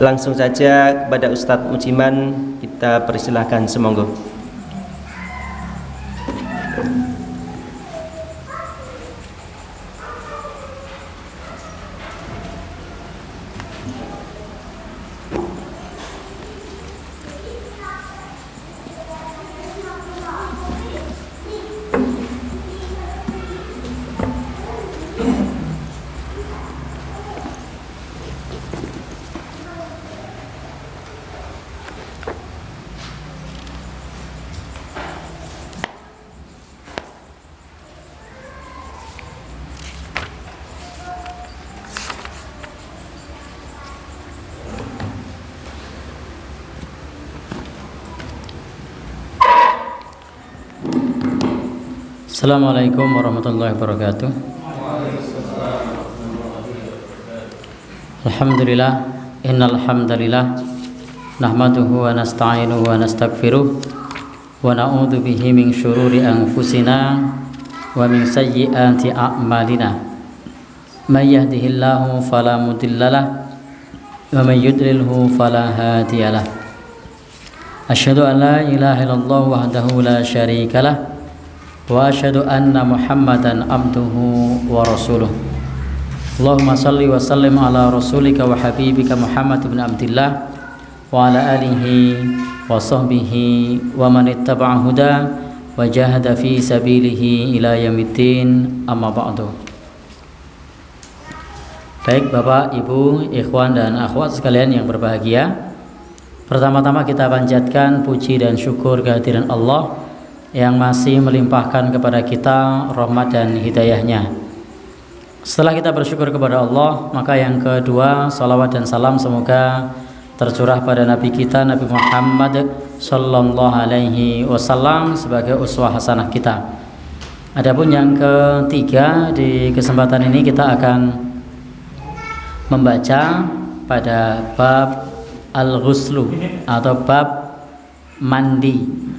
Langsung saja kepada Ustadz Mujiman kita persilahkan, semonggo. Assalamualaikum warahmatullahi wabarakatuh. Alhamdulillah, innal hamdalillah nahmaduhu wa nasta'inuhu wa nastaghfiruh wa na'udzu bihi min syururi anfusina wa min sayyiati a'malina. May yahdihillahu fala mudhillalah wa may yudlilhu fala hadiyalah. Asyhadu an la ilaha illallah wahdahu la syarikalah wa asyhadu anna Muhammadan abduhu wa rasuluh. Allahumma salli wa sallim ala rasulika wa habibika Muhammad ibn Abdillah wa ala alihi wa sahbihi wa man ittaba'a huda wa jahada fi sabilihi ila yaumiddin, amma ba'du. Baik Bapak, Ibu, ikhwan dan akhwat sekalian yang berbahagia, pertama-tama kita panjatkan puji dan syukur kehadiran Allah yang masih melimpahkan kepada kita rahmat dan hidayahnya. Setelah kita bersyukur kepada Allah, maka yang kedua, salawat dan salam semoga tercurah pada Nabi kita, Nabi Muhammad sallallahu alaihi wasallam sebagai uswah hasanah kita. Adapun yang ketiga, di kesempatan ini kita akan membaca pada bab al-ghuslu atau bab mandi.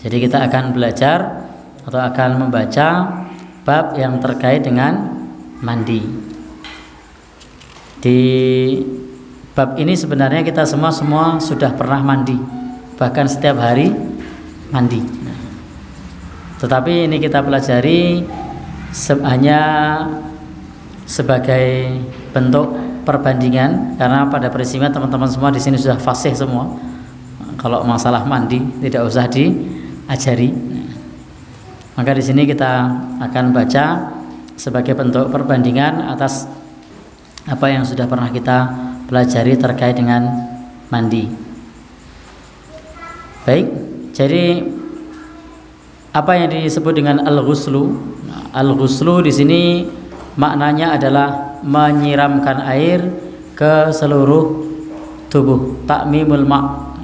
Jadi kita akan belajar atau akan membaca bab yang terkait dengan mandi. Di bab ini sebenarnya kita semua sudah pernah mandi, bahkan setiap hari mandi. Tetapi ini kita pelajari hanya sebagai bentuk perbandingan, karena pada prinsipnya teman-teman semua di sini sudah fasih semua. Kalau masalah mandi tidak usah diajari. Maka di sini kita akan baca sebagai bentuk perbandingan atas apa yang sudah pernah kita pelajari terkait dengan mandi. Baik, jadi apa yang disebut dengan al-ghuslu? Al-ghuslu di sini maknanya adalah menyiramkan air ke seluruh tubuh, takmimul ma'.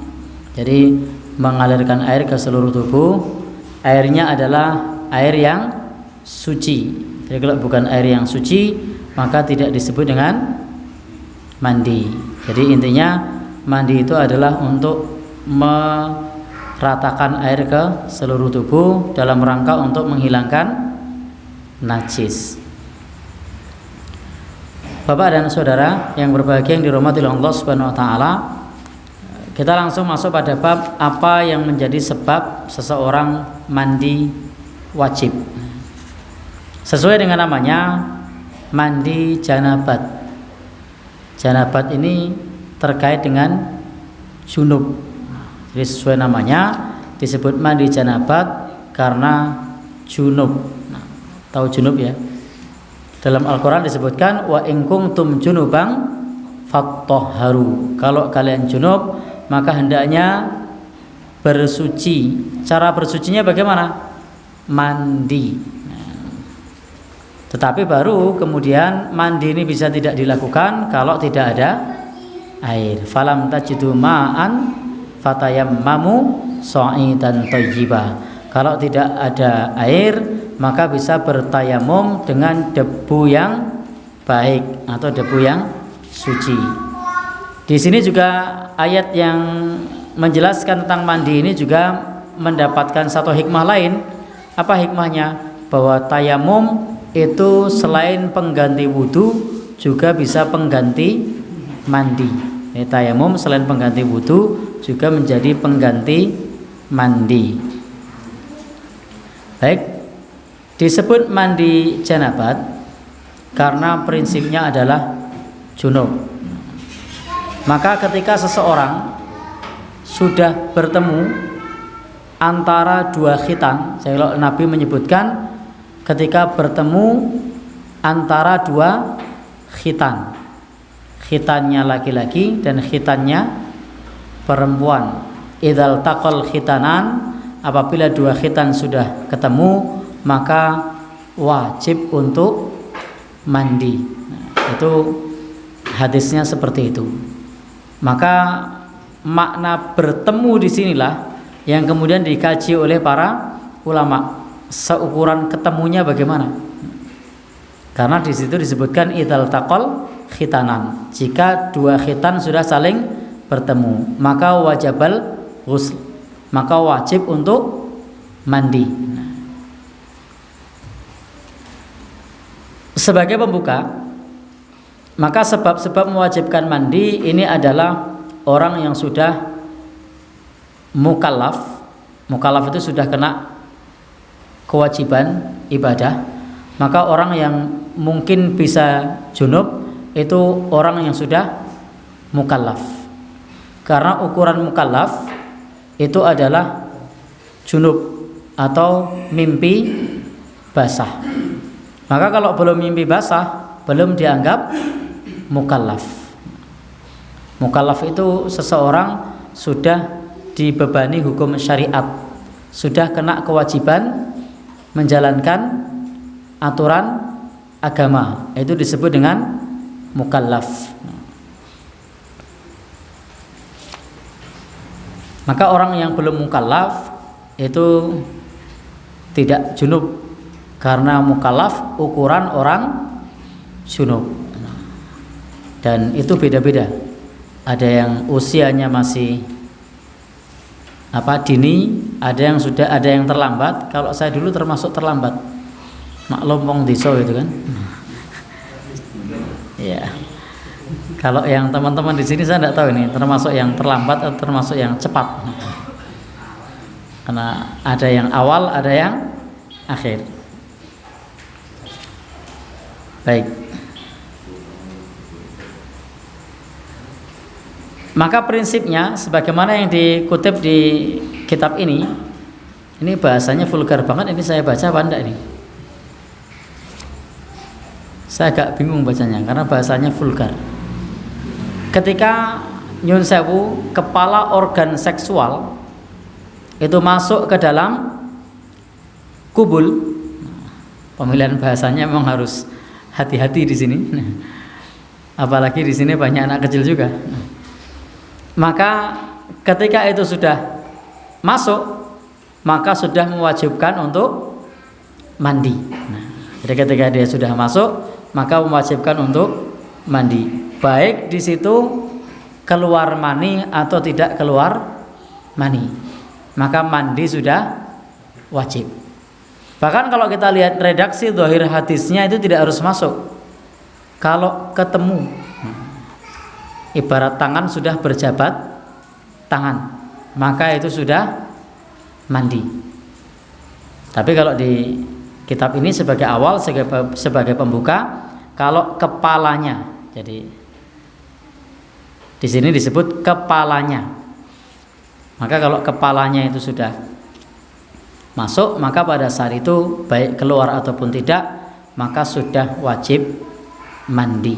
Jadi mengalirkan air ke seluruh tubuh. Airnya adalah air yang suci. Jadi kalau bukan air yang suci, maka tidak disebut dengan mandi. Jadi intinya mandi itu adalah untuk meratakan air ke seluruh tubuh dalam rangka untuk menghilangkan najis. Bapak dan saudara yang berbahagia yang dirahmati Allah Subhanahu wa taala, kita langsung masuk pada bab apa yang menjadi sebab seseorang mandi wajib. Sesuai dengan namanya, mandi janabat. Janabat ini terkait dengan junub. Jadi sesuai namanya disebut mandi janabat karena junub. Nah, tahu junub ya? Dalam Al-Quran disebutkan wa in kuntum junubang fattahharu. Kalau kalian junub, maka hendaknya bersuci. Cara bersucinya bagaimana? Mandi. Tetapi baru kemudian mandi ini bisa tidak dilakukan kalau tidak ada air. Falam tajidu ma'an fatayammamu sha'idan thayyiba. Kalau tidak ada air, maka bisa bertayamum dengan debu yang baik atau debu yang suci. Di sini juga ayat yang menjelaskan tentang mandi ini juga mendapatkan satu hikmah lain. Apa hikmahnya? Bahwa tayamum itu selain pengganti wudhu juga bisa pengganti mandi. Tayamum selain pengganti wudu juga menjadi pengganti mandi. Baik, disebut mandi janabat karena prinsipnya adalah junub. Maka ketika seseorang sudah bertemu antara dua khitan, Nabi menyebutkan ketika bertemu antara dua khitan, khitannya laki-laki dan khitannya perempuan. Idzal taqal khitanan, apabila dua khitan sudah ketemu maka wajib untuk mandi. Itu hadisnya seperti itu. Maka makna bertemu disinilah yang kemudian dikaji oleh para ulama. Seukuran ketemunya bagaimana? Karena di situ disebutkan idzal taqal khitanan. Jika dua khitan sudah saling bertemu, maka wajibal ghusl, maka wajib untuk mandi. Sebagai pembuka, maka sebab-sebab mewajibkan mandi ini adalah orang yang sudah mukallaf. Mukallaf itu sudah kena kewajiban ibadah. Maka orang yang mungkin bisa junub itu orang yang sudah mukallaf. Karena ukuran mukallaf itu adalah junub atau mimpi basah. Maka kalau belum mimpi basah, belum dianggap mukallaf. Mukallaf itu seseorang sudah dibebani hukum syariat, sudah kena kewajiban menjalankan aturan agama, itu disebut dengan mukallaf. Maka orang yang belum mukallaf itu tidak junub, karena mukallaf ukuran orang junub. Dan itu beda-beda. Ada yang usianya masih dini, ada yang sudah, ada yang terlambat. Kalau saya dulu termasuk terlambat. Maklum wong desa itu kan. Ya. Kalau yang teman-teman di sini saya tidak tahu ini termasuk yang terlambat atau termasuk yang cepat. Karena ada yang awal, ada yang akhir. Baik. Maka prinsipnya sebagaimana yang dikutip di kitab ini bahasanya vulgar banget, ini saya baca apa enggak ini? Saya agak bingung bacanya karena bahasanya vulgar. Ketika nyun sewu, kepala organ seksual itu masuk ke dalam kubul, pemilihan bahasanya memang harus hati-hati di sini. Apalagi di sini banyak anak kecil juga. Maka ketika itu sudah masuk, maka sudah mewajibkan untuk mandi. Jadi ketika dia sudah masuk, maka mewajibkan untuk mandi. Baik di situ keluar mani atau tidak keluar mani, maka mandi sudah wajib. Bahkan kalau kita lihat redaksi zahir hadisnya itu tidak harus masuk. Kalau ketemu, ibarat tangan sudah berjabat tangan, maka itu sudah mandi. Tapi kalau di kitab ini sebagai awal, sebagai pembuka, kalau kepalanya, jadi di sini disebut kepalanya. Maka kalau kepalanya itu sudah masuk, maka pada saat itu baik keluar ataupun tidak, maka sudah wajib mandi.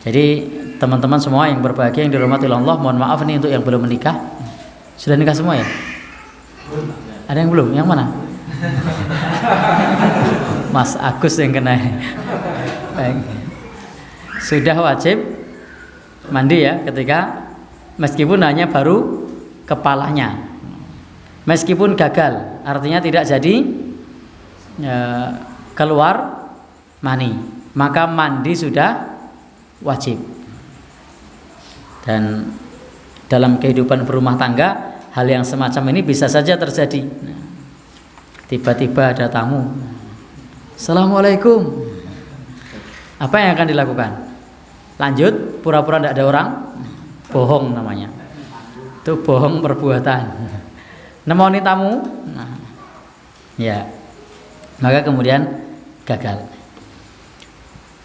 Jadi teman-teman semua yang berbahagia, yang dirahmati Allah, mohon maaf nih untuk yang belum menikah. Sudah nikah semua ya? Ada yang belum? Yang mana? Mas Agus yang kena. Baik. Sudah wajib mandi ya ketika, meskipun hanya baru kepalanya, meskipun gagal, artinya tidak jadi keluar mani, maka mandi sudah wajib. Dan dalam kehidupan berumah tangga, hal yang semacam ini bisa saja terjadi. Tiba-tiba ada tamu, Assalamualaikum, apa yang akan dilakukan? Lanjut pura-pura tidak ada orang, bohong namanya. Itu bohong perbuatan. Nemoni tamu, nah, ya, maka kemudian gagal.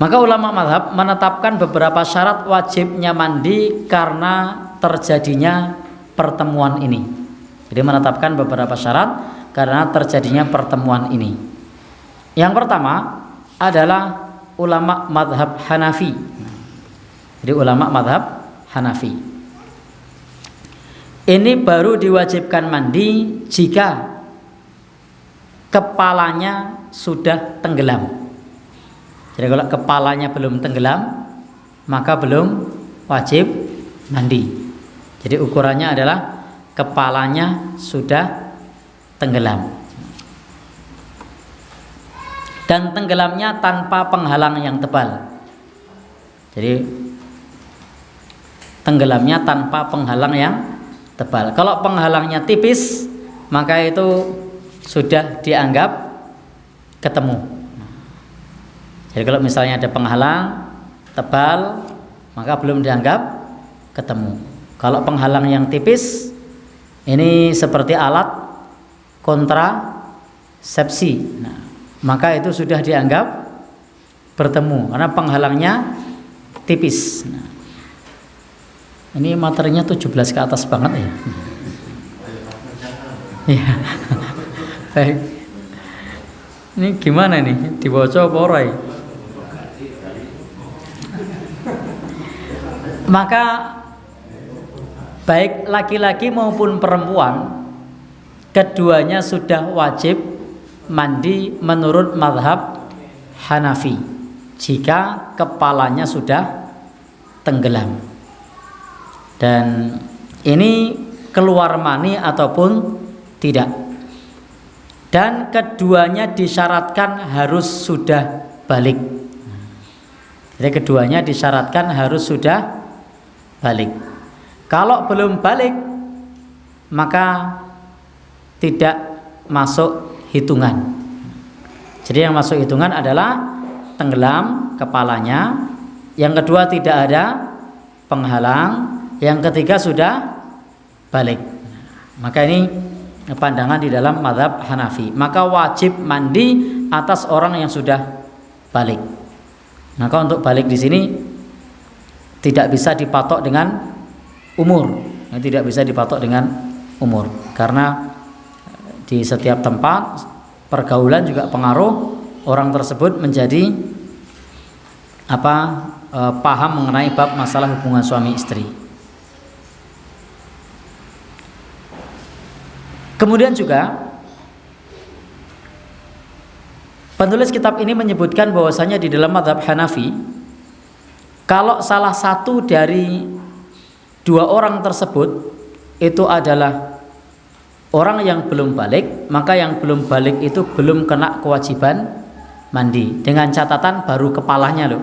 Maka ulama mazhab menetapkan beberapa syarat wajibnya mandi karena terjadinya pertemuan ini. Jadi menetapkan beberapa syarat karena terjadinya pertemuan ini. Yang pertama adalah ulama mazhab Hanafi. Jadi ulama mazhab Hanafi ini baru diwajibkan mandi jika kepalanya sudah tenggelam. Jadi kalau kepalanya belum tenggelam, maka belum wajib mandi. Jadi ukurannya adalah kepalanya sudah tenggelam. Dan tenggelamnya tanpa penghalang yang tebal. Jadi tenggelamnya tanpa penghalang yang tebal. Kalau penghalangnya tipis, maka itu sudah dianggap ketemu. Jadi kalau misalnya ada penghalang tebal, maka belum dianggap ketemu. Kalau penghalang yang tipis, ini seperti alat kontrasepsi. Nah, maka itu sudah dianggap bertemu karena penghalangnya tipis. Nah, ini materinya 17 ke atas banget ya. Iya. Baik. Ini gimana nih? Dibaca apa ora ya? Maka baik laki-laki maupun perempuan, keduanya sudah wajib mandi menurut mazhab Hanafi jika kepalanya sudah tenggelam. Dan ini keluar mani ataupun tidak. Dan keduanya disyaratkan harus sudah balik. Jadi keduanya disyaratkan harus sudah balik. Kalau belum balik, maka tidak masuk hitungan. Jadi yang masuk hitungan adalah tenggelam kepalanya, yang kedua tidak ada penghalang, yang ketiga sudah balik. Maka ini pandangan di dalam mazhab Hanafi. Maka wajib mandi atas orang yang sudah balik. Maka untuk balik di sini tidak bisa dipatok dengan umur. Tidak bisa dipatok dengan umur. Karena di setiap tempat pergaulan juga pengaruh orang tersebut menjadi paham mengenai bab masalah hubungan suami istri. Kemudian juga penulis kitab ini menyebutkan bahwasanya di dalam mazhab Hanafi, kalau salah satu dari dua orang tersebut itu adalah orang yang belum balik, maka yang belum balik itu belum kena kewajiban mandi, dengan catatan baru kepalanya loh.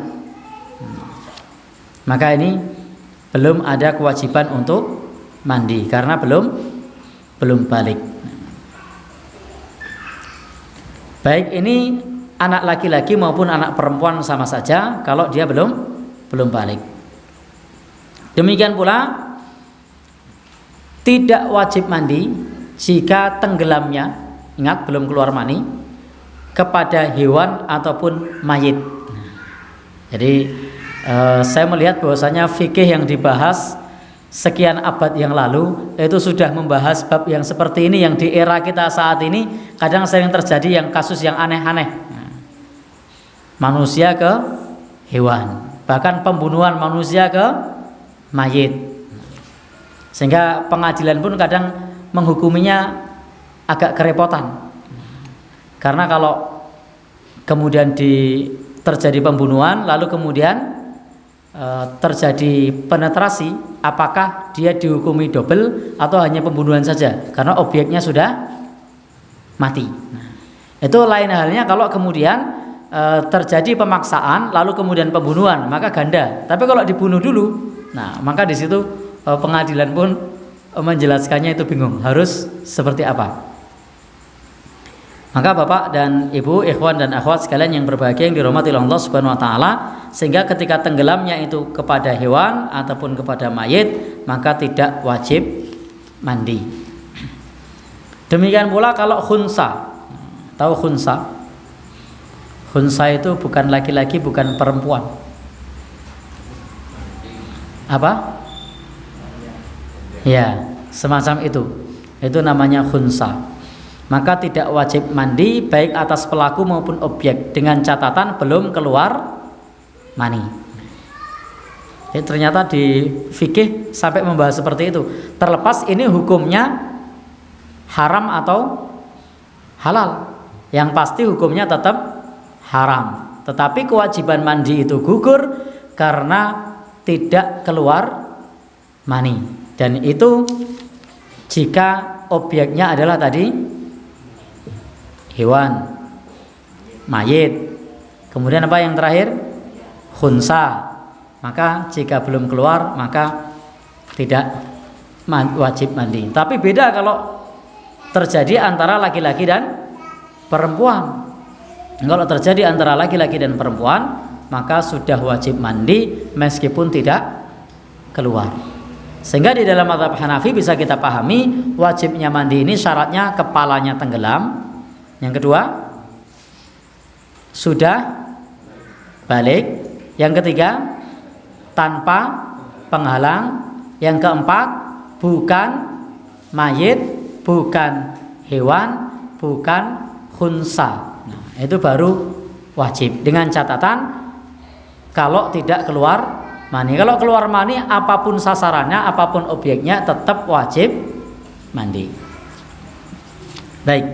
Maka ini belum ada kewajiban untuk mandi karena belum balik. Baik ini anak laki-laki maupun anak perempuan sama saja kalau dia belum balik. Demikian pula tidak wajib mandi jika tenggelamnya, ingat belum keluar mani, kepada hewan ataupun mayit. Jadi saya melihat bahwasanya fikih yang dibahas sekian abad yang lalu itu sudah membahas bab yang seperti ini, yang di era kita saat ini kadang sering terjadi yang kasus yang aneh-aneh. Manusia ke hewan, bahkan pembunuhan manusia ke mayit. Sehingga pengadilan pun kadang menghukuminya agak kerepotan. Karena kalau kemudian terjadi pembunuhan lalu kemudian terjadi penetrasi, apakah dia dihukumi double atau hanya pembunuhan saja karena obyeknya sudah mati. Itu lain halnya kalau kemudian terjadi pemaksaan lalu kemudian pembunuhan, maka ganda. Tapi kalau dibunuh dulu, nah maka di situ pengadilan pun menjelaskannya itu bingung harus seperti apa. Maka Bapak dan Ibu, ikhwan dan akhwat sekalian yang berbahagia yang dirahmati oleh Allah Subhanahu wa taala, sehingga ketika tenggelamnya itu kepada hewan ataupun kepada mayit, maka tidak wajib mandi. Demikian pula kalau khunsa. Tahu khunsa? Khunsa itu bukan laki-laki, bukan perempuan. Apa? Ya, semacam itu. Itu namanya khunsa. Maka tidak wajib mandi baik atas pelaku maupun objek, dengan catatan belum keluar mani. Jadi ternyata di fikih sampai membahas seperti itu. Terlepas ini hukumnya haram atau halal, yang pasti hukumnya tetap haram. Tetapi kewajiban mandi itu gugur karena tidak keluar mani. Dan itu jika objeknya adalah tadi hewan, mayit, kemudian apa yang terakhir? Khunsa. Maka jika belum keluar maka tidak wajib mandi. Tapi beda kalau terjadi antara laki-laki dan perempuan. Kalau terjadi antara laki-laki dan perempuan, maka sudah wajib mandi meskipun tidak keluar. Sehingga di dalam mazhab Hanafi bisa kita pahami wajibnya mandi ini syaratnya kepalanya tenggelam. Yang kedua, sudah balik. Yang ketiga, tanpa penghalang. Yang keempat, bukan mayit, bukan hewan, bukan khunsa. Nah, itu baru wajib. Dengan catatan kalau tidak keluar mani. Kalau keluar mani, apapun sasarannya, apapun objeknya, tetap wajib mandi. Baik,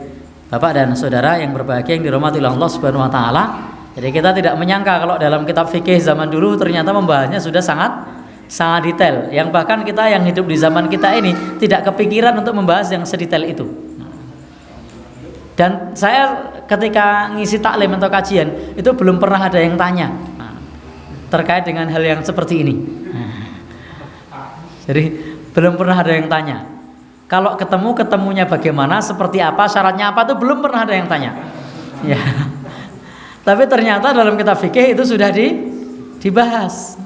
Bapak dan saudara yang berbahagia yang dirahmati oleh Allah Subhanahu wa taala. Jadi kita tidak menyangka kalau dalam kitab fikih zaman dulu ternyata membahasnya sudah sangat detail. Yang bahkan kita yang hidup di zaman kita ini tidak kepikiran untuk membahas yang sedetail itu. Dan saya ketika ngisi taklim atau kajian itu belum pernah ada yang tanya terkait dengan hal yang seperti ini. Jadi belum pernah ada yang tanya. Kalau ketemunya bagaimana, seperti apa, syaratnya apa, itu belum pernah ada yang tanya. Ya. Tapi ternyata dalam kitab fikih itu sudah dibahas.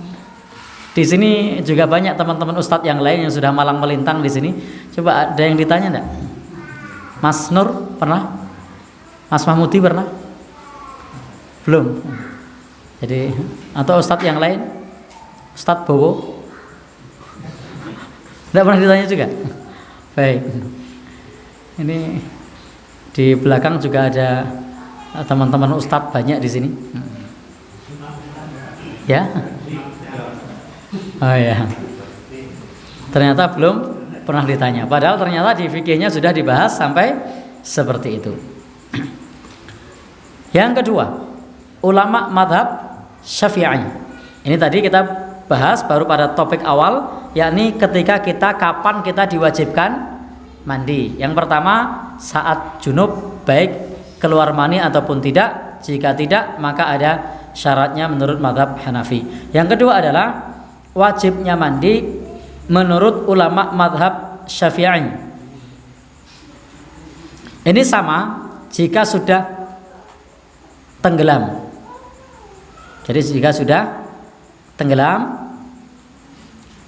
Di sini juga banyak teman-teman ustadz yang lain yang sudah malang melintang di sini. Coba ada yang ditanya enggak? Mas Nur pernah? Mas Mahmudi pernah? Belum. Jadi atau ustadz yang lain? Ustadz Bowo? Enggak pernah ditanya juga? Baik. Ini di belakang juga ada teman-teman ustadz banyak di sini. Ya? Oh ya. Ternyata belum pernah ditanya. Padahal ternyata di fikihnya sudah dibahas sampai seperti itu. Yang kedua, ulama madhab Syafi'i. Ini tadi kita bahas baru pada topik awal, yakni ketika kapan kita diwajibkan mandi. Yang pertama saat junub, baik keluar mani ataupun tidak. Jika tidak, maka ada syaratnya menurut mazhab Hanafi. Yang kedua adalah wajibnya mandi menurut ulama mazhab Syafi'i. Ini sama jika sudah tenggelam. Jadi jika sudah tenggelam,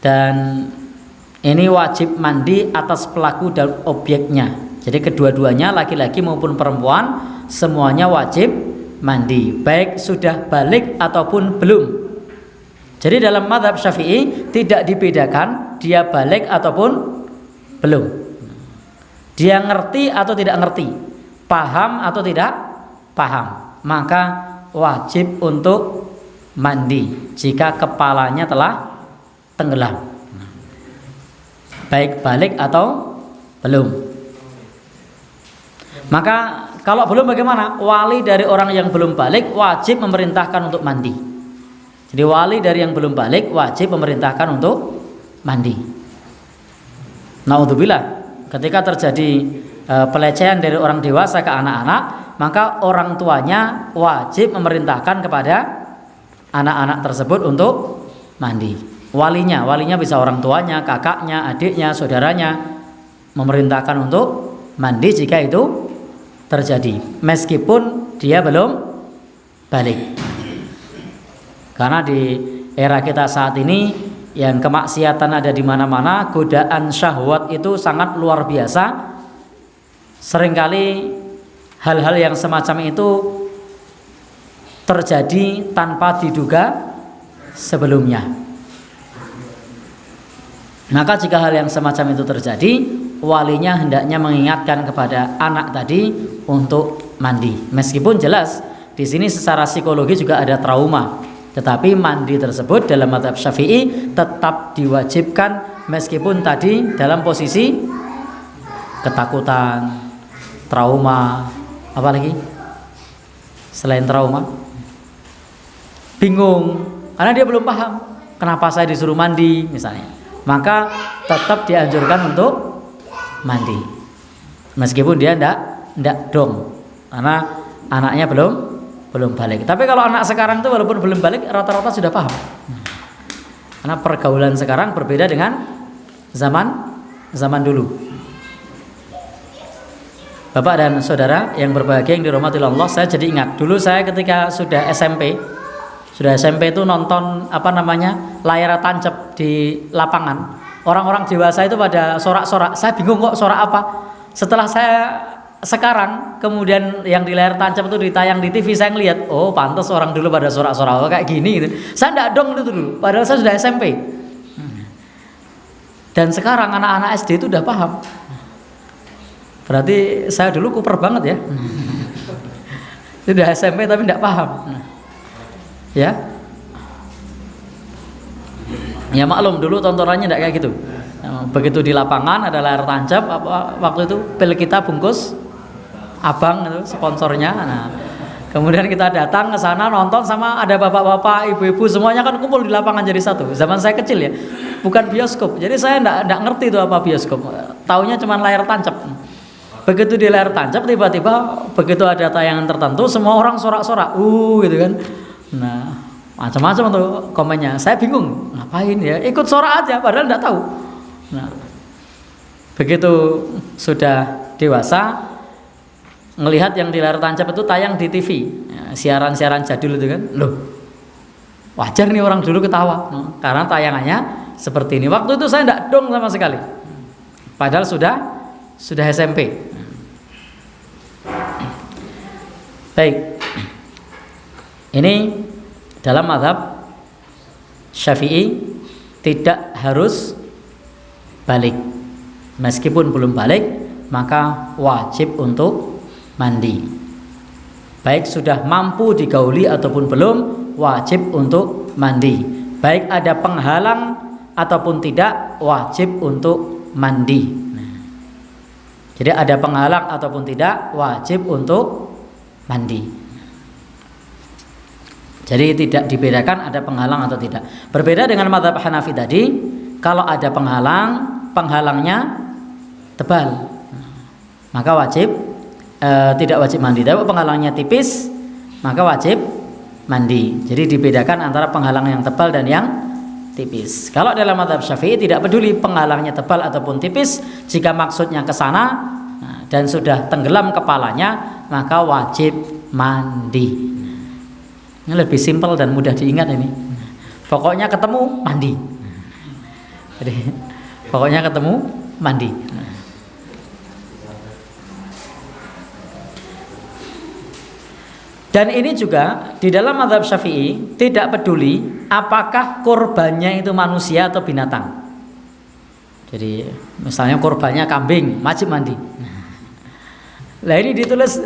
dan ini wajib mandi atas pelaku dan objeknya. Jadi kedua-duanya, laki-laki maupun perempuan, semuanya wajib mandi, baik sudah balik ataupun belum. Jadi dalam mazhab Syafi'i tidak dibedakan dia balik ataupun belum, dia ngerti atau tidak ngerti, paham atau tidak paham, maka wajib untuk mandi jika kepalanya telah tenggelam, baik balik atau belum. Maka kalau belum bagaimana? Wali dari orang yang belum balik wajib memerintahkan untuk mandi. Jadi wali dari yang belum balik wajib memerintahkan untuk mandi. Naudzubillah, ketika terjadi pelecehan dari orang dewasa ke anak-anak, maka orang tuanya wajib memerintahkan kepada anak-anak tersebut untuk mandi. Walinya bisa orang tuanya, kakaknya, adiknya, saudaranya, memerintahkan untuk mandi jika itu terjadi meskipun dia belum balik. Karena di era kita saat ini yang kemaksiatan ada di mana-mana, godaan syahwat itu sangat luar biasa. Seringkali hal-hal yang semacam itu terjadi tanpa diduga sebelumnya. Maka jika hal yang semacam itu terjadi, walinya hendaknya mengingatkan kepada anak tadi untuk mandi. Meskipun jelas di sini secara psikologi juga ada trauma, tetapi mandi tersebut dalam mazhab Syafi'i tetap diwajibkan meskipun tadi dalam posisi ketakutan, trauma, apalagi selain trauma, bingung karena dia belum paham kenapa saya disuruh mandi misalnya, maka tetap dianjurkan untuk mandi meskipun dia ndak dong karena anaknya belum balik. Tapi kalau anak sekarang itu walaupun belum balik rata-rata sudah paham, karena pergaulan sekarang berbeda dengan zaman dulu. Bapak dan saudara yang berbahagia yang dirahmati Allah, saya jadi ingat dulu saya ketika sudah SMP itu nonton layar tancap di lapangan. Orang-orang dewasa itu pada sorak-sorak. Saya bingung kok sorak apa. Setelah saya sekarang kemudian yang di layar tancap itu ditayang di TV, saya ngelihat, oh pantas orang dulu pada sorak-sorak kayak gini gitu. Saya enggak dong itu dulu, padahal saya sudah SMP. Dan sekarang anak-anak SD itu udah paham. Berarti saya dulu kuper banget ya. Sudah SMP tapi enggak paham. Ya. Ya maklum dulu tontonannya enggak kayak gitu. Begitu di lapangan ada layar tancap, waktu itu pil kita bungkus abang itu sponsornya. Nah, kemudian kita datang ke sana nonton sama ada bapak-bapak, ibu-ibu semuanya kan kumpul di lapangan jadi satu. Zaman saya kecil ya, bukan bioskop. Jadi saya enggak ngerti itu apa bioskop. Taunya cuma layar tancap. Begitu di layar tancap tiba-tiba begitu ada tayangan tertentu semua orang sorak-sorak, gitu kan. Nah, macam-macam tuh komennya. Saya bingung, ngapain ya? Ikut sorak aja padahal enggak tahu. Nah, begitu sudah dewasa ngelihat yang di layar tancap itu tayang di TV, ya, siaran-siaran jadul itu kan, loh wajar nih orang dulu ketawa, karena tayangannya seperti ini. Waktu itu saya enggak dong sama sekali, padahal sudah SMP. Baik, ini dalam mazhab Syafi'i tidak harus balik. Meskipun belum balik, maka wajib untuk mandi. Baik sudah mampu digauli ataupun belum, wajib untuk mandi. Baik ada penghalang ataupun tidak, wajib untuk mandi. Jadi ada penghalang ataupun tidak, wajib untuk mandi. Jadi tidak dibedakan ada penghalang atau tidak. Berbeda dengan mazhab Hanafi tadi, kalau ada penghalangnya tebal, maka tidak wajib mandi. Tapi penghalangnya tipis, maka wajib mandi. Jadi dibedakan antara penghalang yang tebal dan yang tipis. Kalau dalam mazhab Syafi'i tidak peduli penghalangnya tebal ataupun tipis, jika maksudnya ke sana dan sudah tenggelam kepalanya, maka wajib mandi. Ini lebih simpel dan mudah diingat ini. Pokoknya ketemu mandi. Jadi pokoknya ketemu mandi. Dan ini juga di dalam mazhab Syafi'i tidak peduli apakah korbannya itu manusia atau binatang. Jadi misalnya korbannya kambing, wajib mandi. Lah ini ditulis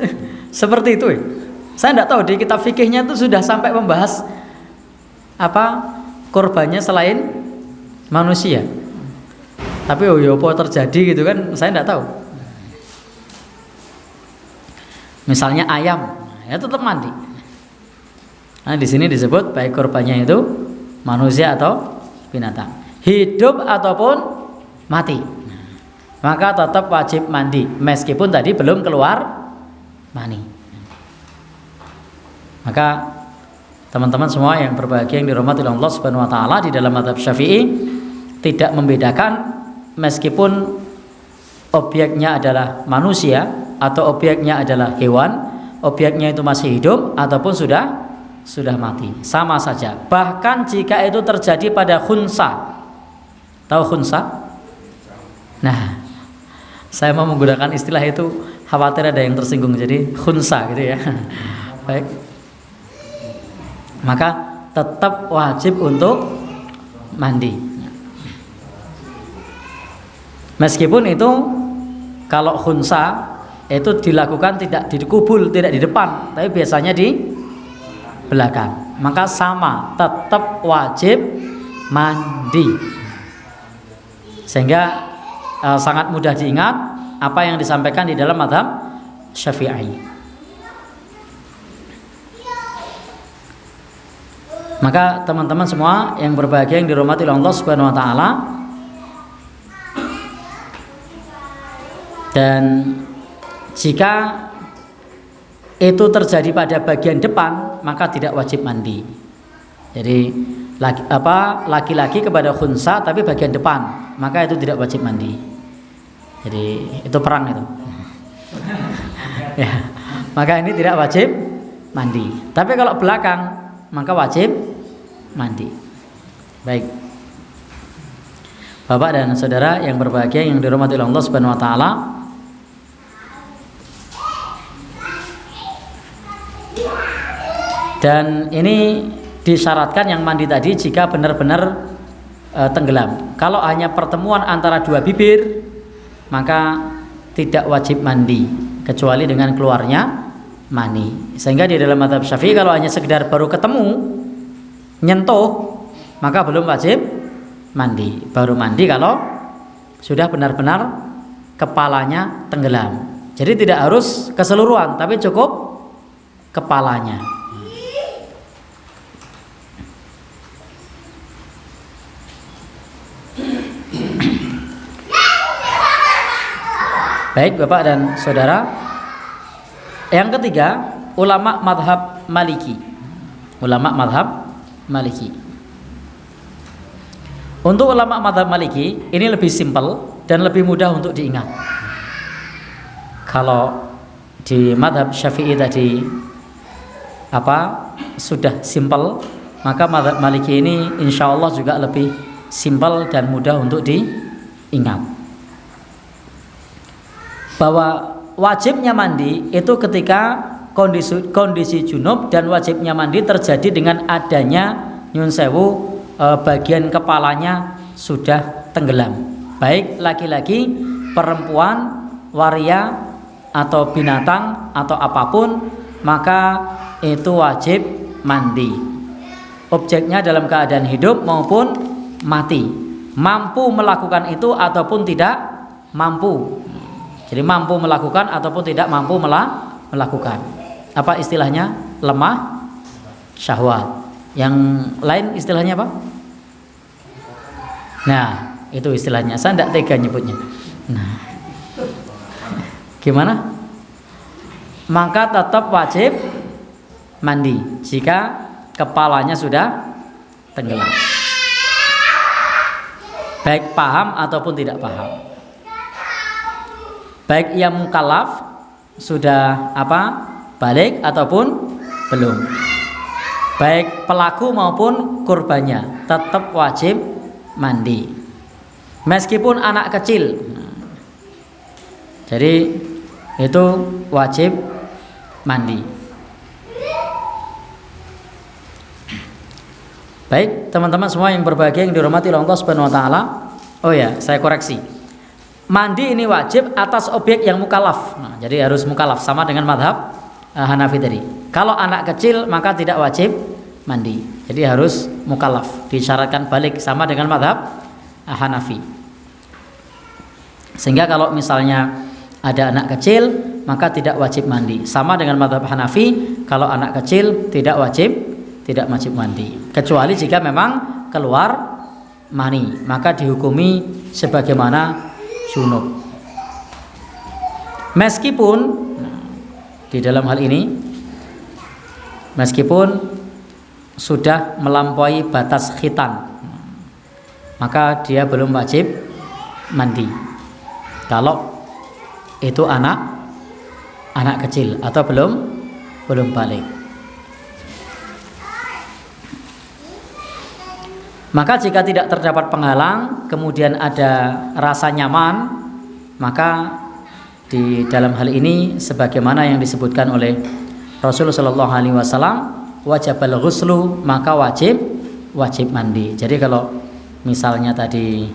seperti itu. Saya tidak tahu di kitab fikihnya itu sudah sampai membahas apa korbannya selain manusia. Tapi apa terjadi gitu kan, saya tidak tahu. Misalnya ayam, ya tetap mandi. Nah di sini disebut baik korbannya itu manusia atau binatang, hidup ataupun mati, maka tetap wajib mandi meskipun tadi belum keluar mani. Maka teman-teman semua yang berbahagia yang dirahmati Allah Subhanahu wa taala, di dalam mazhab Syafi'i tidak membedakan meskipun objeknya adalah manusia atau objeknya adalah hewan, objeknya itu masih hidup ataupun sudah mati, sama saja. Bahkan jika itu terjadi pada khunsa. Tahu khunsa? Nah, saya mau menggunakan istilah itu khawatir ada yang tersinggung, jadi khunsa gitu ya. Baik. Maka tetap wajib untuk mandi. Meskipun itu kalau khunsa itu dilakukan tidak di kubul, tidak di depan, tapi biasanya di belakang. Maka sama, tetap wajib mandi. Sehingga sangat mudah diingat apa yang disampaikan di dalam mazhab Syafi'i. Maka teman-teman semua yang berbahagia yang dirahmati oleh Allah Subhanahu wa taala, dan jika itu terjadi pada bagian depan maka tidak wajib mandi. Jadi laki-laki kepada khunsa tapi bagian depan, maka itu tidak wajib mandi. Jadi itu perang itu. Ya, maka ini tidak wajib mandi. Tapi kalau belakang maka wajib mandi. Baik. Bapak dan saudara yang berbahagia yang dirahmati oleh Allah Subhanahu wa taala, dan ini disyaratkan yang mandi tadi jika benar-benar tenggelam. Kalau hanya pertemuan antara dua bibir maka tidak wajib mandi kecuali dengan keluarnya mani. Sehingga di dalam mazhab Syafi'i kalau hanya sekedar baru ketemu, nyentuh, maka belum wajib mandi. Baru mandi kalau sudah benar-benar kepalanya tenggelam. Jadi tidak harus keseluruhan, tapi cukup kepalanya. Baik Bapak dan Saudara, yang ketiga ulama madhab Maliki. Ulama madhab Maliki. Untuk ulama madhab Maliki ini lebih simpel dan lebih mudah untuk diingat. Kalau di madhab Syafi'i tadi sudah simpel, maka madhab Maliki ini insya Allah juga lebih simpel dan mudah untuk diingat. Bahwa wajibnya mandi itu ketika kondisi junub, dan wajibnya mandi terjadi dengan adanya nyun sewu bagian kepalanya sudah tenggelam, baik laki-laki, perempuan, waria atau binatang atau apapun, maka itu wajib mandi. Objeknya dalam keadaan hidup maupun mati, mampu melakukan itu ataupun tidak mampu. Jadi mampu melakukan ataupun tidak mampu melakukan. Apa istilahnya? Lemah syahwat. Yang lain istilahnya apa? Nah, itu istilahnya. Saya tidak tega nyebutnya. Nah, gimana? Maka tetap wajib mandi jika kepalanya sudah tenggelam. Baik paham ataupun tidak paham. Baik yang mukallaf sudah balik ataupun belum, baik pelaku maupun korbannya tetap wajib mandi, meskipun anak kecil. Jadi itu wajib mandi. Baik teman-teman semua yang berbahagia yang dirahmati oleh Allah Subhanahu wa taala. Oh ya, saya koreksi. Mandi ini wajib atas objek yang mukallaf. Nah, jadi harus mukallaf, sama dengan madhab Hanafi tadi. Kalau anak kecil maka tidak wajib mandi. Jadi harus mukallaf, disyaratkan balik, sama dengan madhab Hanafi. Sehingga kalau misalnya ada anak kecil maka tidak wajib mandi, sama dengan madhab Hanafi. Kalau anak kecil tidak wajib mandi, kecuali jika memang keluar mani, maka dihukumi sebagaimana junub. Meskipun di dalam hal ini, meskipun sudah melampaui batas khitan, maka dia belum wajib mandi. Kalau itu anak anak kecil atau belum balik. Maka jika tidak terdapat penghalang, kemudian ada rasa nyaman, maka di dalam hal ini sebagaimana yang disebutkan oleh Rasulullah Shallallahu Alaihi Wasallam, wajibal ghuslu, maka wajib mandi. Jadi kalau misalnya tadi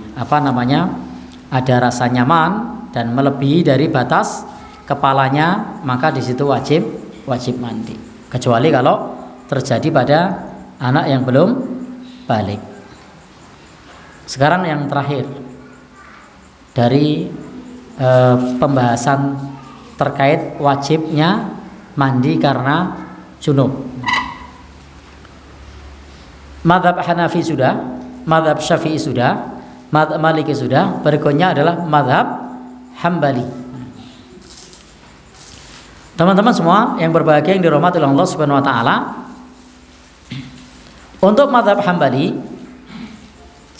ada rasa nyaman dan melebihi dari batas kepalanya, maka di situ wajib mandi. Kecuali kalau terjadi pada anak yang belum balik. Sekarang yang terakhir dari pembahasan terkait wajibnya mandi karena junub. Mazhab Hanafi sudah, mazhab Syafi'i sudah, mazhab Maliki sudah, berikutnya adalah mazhab Hambali. Teman-teman semua yang berbahagia yang dirahmati oleh Allah Subhanahu wa taala, untuk mazhab Hambali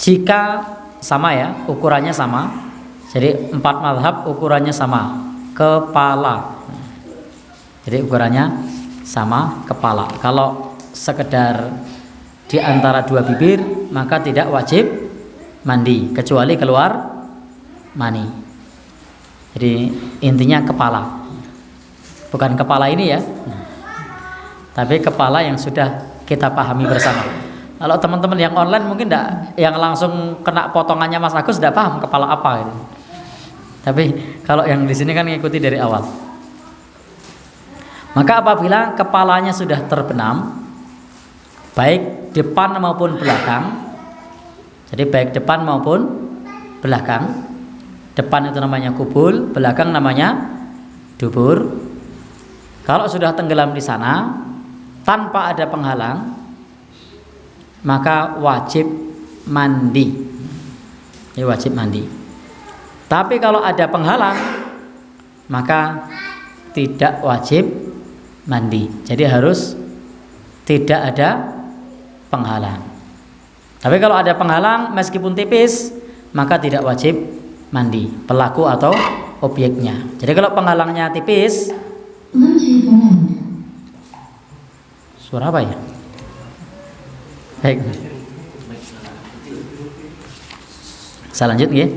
jika sama ya, ukurannya sama. Jadi 4 mazhab ukurannya sama, kepala. Jadi ukurannya sama, kepala. Kalau sekedar di antara 2 bibir, maka tidak wajib mandi kecuali keluar mani. Jadi intinya kepala. Bukan kepala ini ya. Tapi kepala yang sudah kita pahami bersama. Kalau teman-teman yang online mungkin enggak, yang langsung kena potongannya Mas Agus enggak paham kepala apa gitu. Tapi kalau yang di sini kan ngikuti dari awal. Maka apabila kepalanya sudah terbenam, baik depan maupun belakang, jadi baik depan maupun belakang, depan itu namanya kubul, belakang namanya dubur. Kalau sudah tenggelam di sana tanpa ada penghalang, maka wajib mandi. Ini wajib mandi. Tapi kalau ada penghalang, maka tidak wajib mandi. Jadi harus tidak ada penghalang. Tapi kalau ada penghalang meskipun tipis, maka tidak wajib mandi, pelaku atau objeknya. Jadi kalau penghalangnya tipis, suara apa ya? Baik. Saya lanjut ya.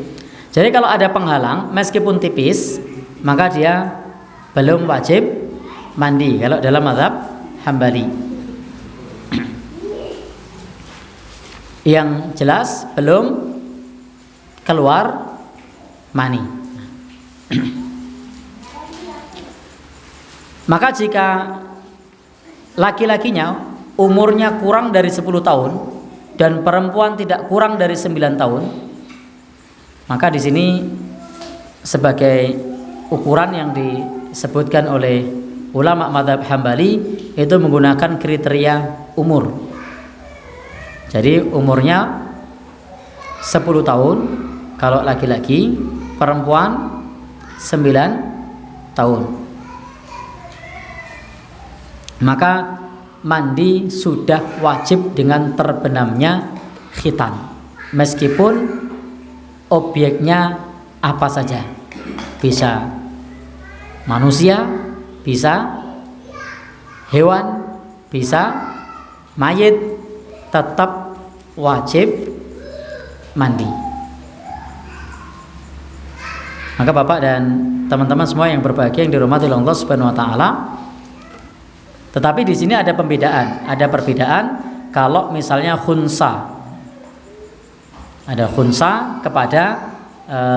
Jadi kalau ada penghalang meskipun tipis, maka dia belum wajib mandi kalau dalam mazhab Hambali. Yang jelas belum keluar mani. Maka jika laki-lakinya umurnya kurang dari 10 tahun dan perempuan tidak kurang dari 9 tahun, maka di sini sebagai ukuran yang disebutkan oleh ulama mazhab Hambali itu menggunakan kriteria umur. Jadi umurnya 10 tahun kalau laki-laki, perempuan 9 tahun. Maka mandi sudah wajib dengan terbenamnya khitan, meskipun objeknya apa saja, bisa manusia, bisa hewan, bisa mayit, tetap wajib mandi. Maka Bapak dan teman-teman semua yang berbahagia yang dirahmati oleh Allah Subhanahu wa taala, tetapi di sini ada perbedaan kalau misalnya khunsa. Ada khunsa kepada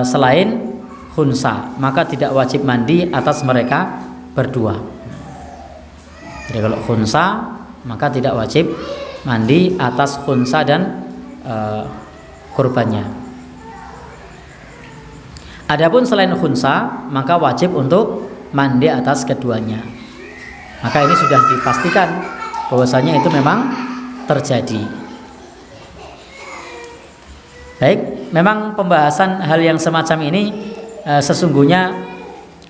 selain khunsa, maka tidak wajib mandi atas mereka berdua. Jadi kalau khunsa, maka tidak wajib mandi atas khunsa dan kurbannya. Adapun selain khunsa, maka wajib untuk mandi atas keduanya. Maka ini sudah dipastikan bahwasanya itu memang terjadi. Baik, memang pembahasan hal yang semacam ini sesungguhnya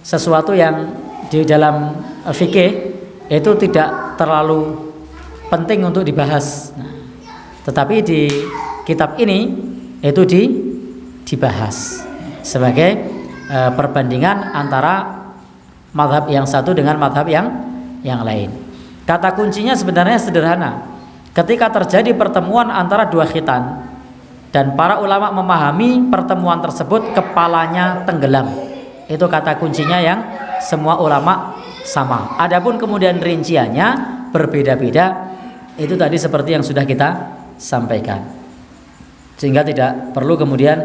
sesuatu yang di dalam fikih itu tidak terlalu penting untuk dibahas. Tetapi di kitab ini itu dibahas sebagai perbandingan antara madhab yang satu dengan madhab yang lain. Kata kuncinya sebenarnya sederhana. Ketika terjadi pertemuan antara dua khitan dan para ulama memahami pertemuan tersebut kepalanya tenggelam, itu kata kuncinya yang semua ulama sama. Adapun kemudian rinciannya berbeda-beda, itu tadi seperti yang sudah kita sampaikan. Sehingga tidak perlu kemudian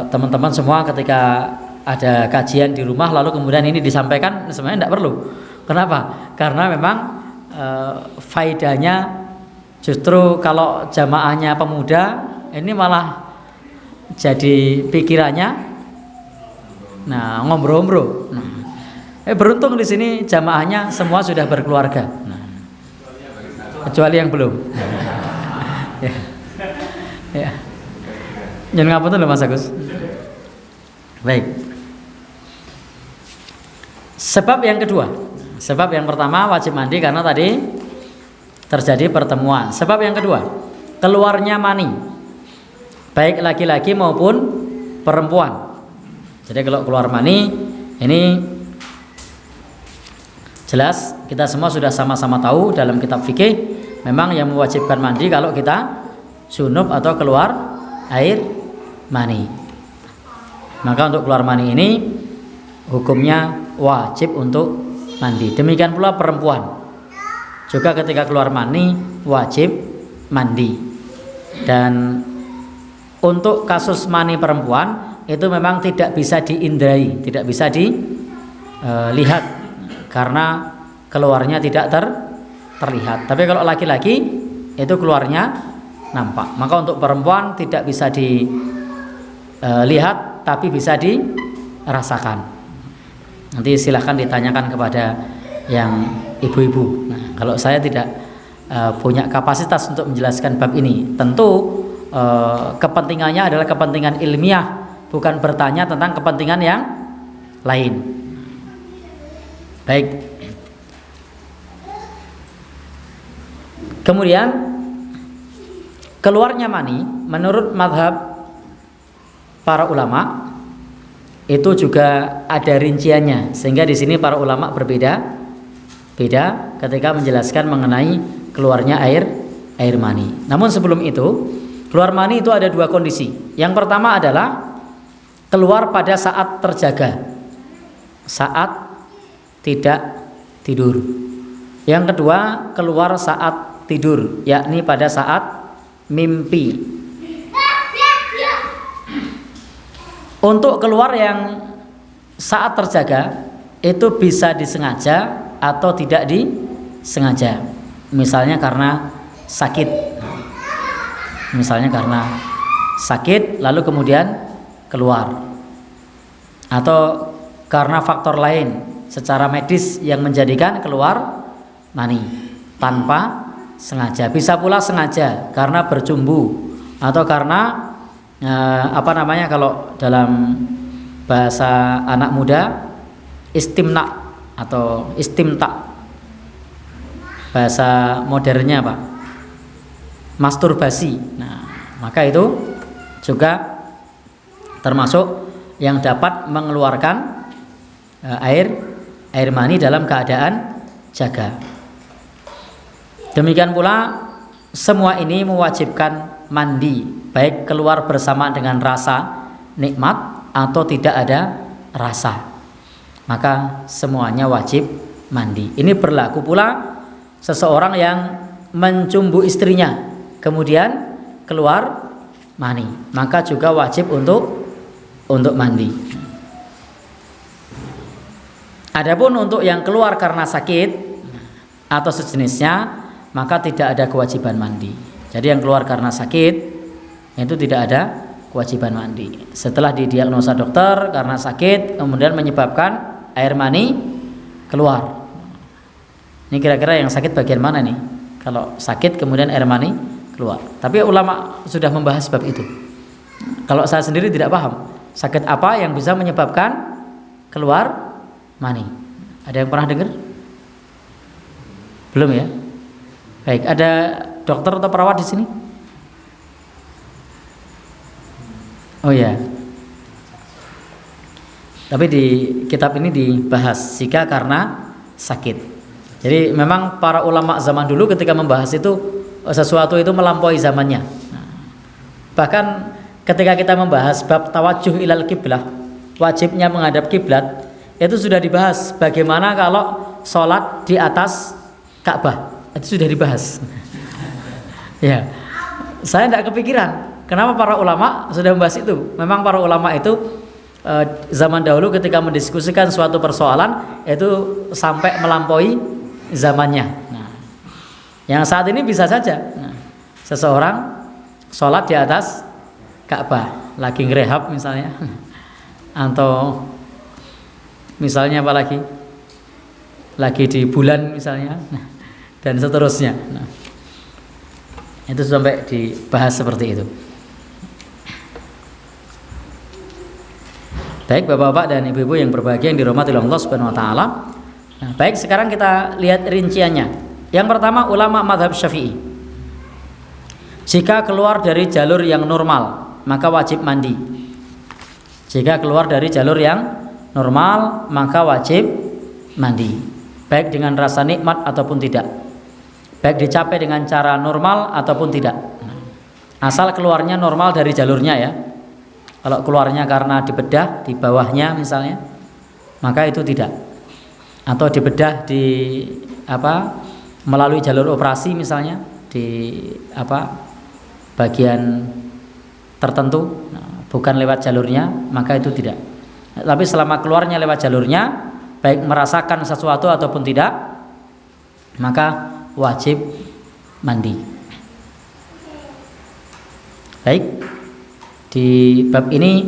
teman-teman semua ketika ada kajian di rumah lalu kemudian ini disampaikan, sebenarnya tidak perlu. Kenapa? Karena memang faedahnya justru kalau jamaahnya pemuda ini malah jadi pikirannya ngombro-ombro. Beruntung di sini jamaahnya semua sudah berkeluarga. Kecuali yang belum. Ya. Jangan ngapain loh Mas Agus. Baik. Sebab yang kedua. Sebab yang pertama wajib mandi karena tadi terjadi pertemuan. Sebab yang kedua, keluarnya mani. Baik laki-laki maupun perempuan. Jadi kalau keluar mani ini jelas kita semua sudah sama-sama tahu dalam kitab fikih memang yang mewajibkan mandi kalau kita junub atau keluar air mani. Maka untuk keluar mani ini hukumnya wajib untuk mandi. Demikian pula perempuan juga ketika keluar mani wajib mandi. Dan untuk kasus mani perempuan itu memang tidak bisa diindrai, tidak bisa dilihat karena keluarnya tidak terlihat. Tapi kalau laki-laki itu keluarnya nampak. Maka untuk perempuan tidak bisa dilihat tapi bisa dirasakan. Nanti silahkan ditanyakan kepada yang ibu-ibu. Nah, kalau saya tidak punya kapasitas untuk menjelaskan bab ini. Tentu kepentingannya adalah kepentingan ilmiah, bukan bertanya tentang kepentingan yang lain. Baik. Kemudian keluarnya mani menurut mazhab para ulama itu juga ada rinciannya, sehingga di sini para ulama berbeda ketika menjelaskan mengenai keluarnya air mani. Namun sebelum itu, keluar mani itu ada dua kondisi. Yang pertama adalah keluar pada saat terjaga, saat tidak tidur. Yang kedua, keluar saat tidur, yakni pada saat mimpi. Untuk keluar yang saat terjaga itu bisa disengaja atau tidak disengaja. Misalnya karena sakit. Lalu kemudian keluar. Atau karena faktor lain secara medis yang menjadikan keluar mani tanpa sengaja. Bisa pula sengaja karena bercumbu atau karena kalau dalam bahasa anak muda istimna atau istimta, bahasa modernnya apa? Masturbasi. Nah, maka itu juga termasuk yang dapat mengeluarkan air mani dalam keadaan jaga. Demikian pula semua ini mewajibkan mandi, baik keluar bersama dengan rasa nikmat atau tidak ada rasa. Maka semuanya wajib mandi. Ini berlaku pula seseorang yang mencumbu istrinya kemudian keluar mani, maka juga wajib untuk mandi. Adapun untuk yang keluar karena sakit atau sejenisnya, maka tidak ada kewajiban mandi. Jadi yang keluar karena sakit itu tidak ada kewajiban mandi. Setelah didiagnosa dokter karena sakit kemudian menyebabkan air mani keluar. Ini kira-kira yang sakit bagian mana nih? Kalau sakit kemudian air mani keluar. Tapi ulama sudah membahas bab itu. Kalau saya sendiri tidak paham sakit apa yang bisa menyebabkan keluar mani. Ada yang pernah dengar? Belum ya? Baik, ada dokter atau perawat di sini? Oh ya. Tapi di kitab ini dibahas jika karena sakit. Jadi memang para ulama zaman dulu ketika membahas itu sesuatu itu melampaui zamannya. Bahkan ketika kita membahas bab tawajuh ilal kiblah, wajibnya menghadap kiblat, itu sudah dibahas bagaimana kalau sholat di atas Ka'bah. Itu sudah dibahas. Ya, saya tidak kepikiran kenapa para ulama sudah membahas itu. Memang para ulama itu zaman dahulu ketika mendiskusikan suatu persoalan itu sampai melampaui zamannya. Nah, yang saat ini bisa saja seseorang sholat di atas Ka'bah, lagi ngerehab misalnya, atau misalnya apa lagi di bulan misalnya, dan seterusnya. Nah, itu sampai dibahas seperti itu. Baik bapak-bapak dan ibu-ibu yang berbahagia yang dirahmati Allah Subhanahu wa taala. Nah, baik, sekarang kita lihat rinciannya. Yang pertama, ulama mazhab Syafi'i. Jika keluar dari jalur yang normal, maka wajib mandi. Jika keluar dari jalur yang normal, maka wajib mandi. Baik dengan rasa nikmat ataupun tidak. Baik dicapai dengan cara normal ataupun tidak. Asal keluarnya normal dari jalurnya ya. Kalau keluarnya karena dibedah di bawahnya misalnya, maka itu tidak. Atau dibedah di melalui jalur operasi misalnya di bagian tertentu, bukan lewat jalurnya, maka itu tidak. Tapi selama keluarnya lewat jalurnya, baik merasakan sesuatu ataupun tidak, maka wajib mandi. Baik, di bab ini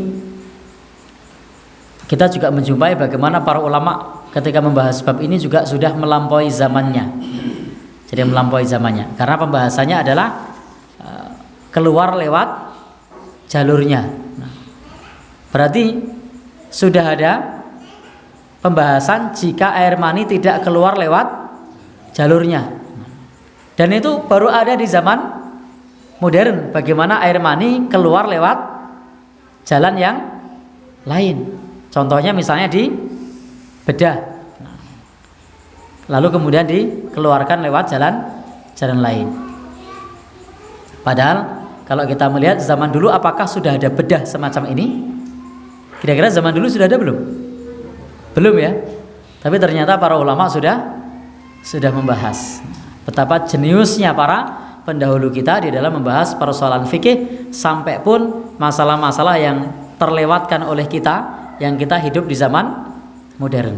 kita juga menjumpai bagaimana para ulama ketika membahas bab ini juga sudah melampaui zamannya. Jadi melampaui zamannya, karena pembahasannya adalah keluar lewat jalurnya. Berarti sudah ada pembahasan jika air mani tidak keluar lewat jalurnya. Dan itu baru ada di zaman modern, bagaimana air mani keluar lewat jalan yang lain. Contohnya misalnya di bedah, lalu kemudian dikeluarkan lewat jalan lain. Padahal kalau kita melihat zaman dulu, apakah sudah ada bedah semacam ini? Kira-kira zaman dulu sudah ada belum? Belum ya. Tapi ternyata para ulama sudah membahas betapa jeniusnya para pendahulu kita di dalam membahas persoalan fikih, sampai pun masalah-masalah yang terlewatkan oleh kita yang kita hidup di zaman modern.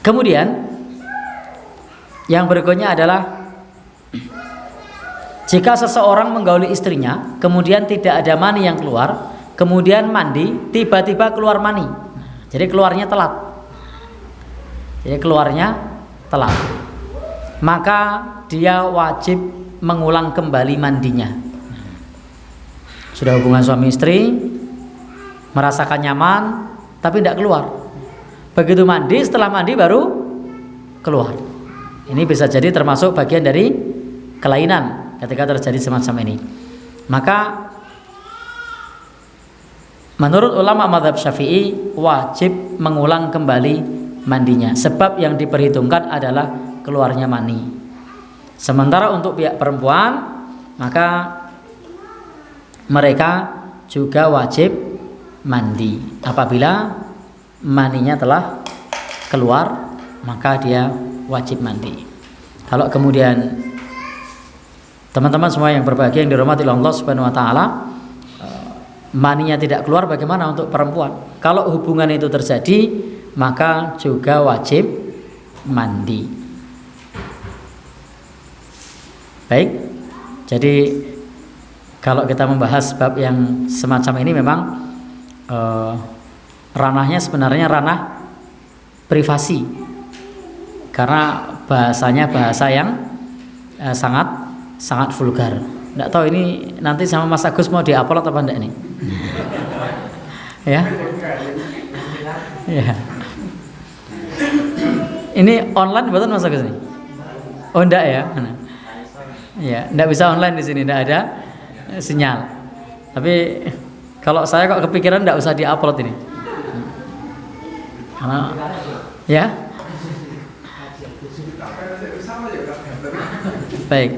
Kemudian yang berikutnya adalah jika seseorang menggauli istrinya, kemudian tidak ada mani yang keluar, kemudian mandi, tiba-tiba keluar mani. Jadi keluarnya telat. Maka dia wajib mengulang kembali mandinya. Sudah hubungan suami istri, merasakan nyaman, tapi tidak keluar. Begitu mandi, setelah mandi baru keluar. Ini bisa jadi termasuk bagian dari kelainan ketika terjadi semacam ini. Maka menurut ulama mazhab Syafi'i wajib mengulang kembali mandinya, sebab yang diperhitungkan adalah keluarnya mani. Sementara untuk pihak perempuan, maka mereka juga wajib mandi. Apabila maninya telah keluar, maka dia wajib mandi. Kalau kemudian teman-teman semua yang berbahagia yang dirahmati Allah Subhanahu wa taala, maninya tidak keluar, bagaimana untuk perempuan? Kalau hubungan itu terjadi, maka juga wajib mandi. Baik, jadi kalau kita membahas bab yang semacam ini memang ranahnya sebenarnya ranah privasi, karena bahasanya bahasa yang sangat vulgar. Nggak tahu ini nanti sama Mas Agus mau diupload apa enggak nih? Ya. Ya. Ini online betul Mas Agus nih? Oh enggak ya? Ya, enggak bisa online di sini, enggak ada sinyal. Tapi Kalau saya kok kepikiran tidak usah diupload ini. Karena ya. Baik.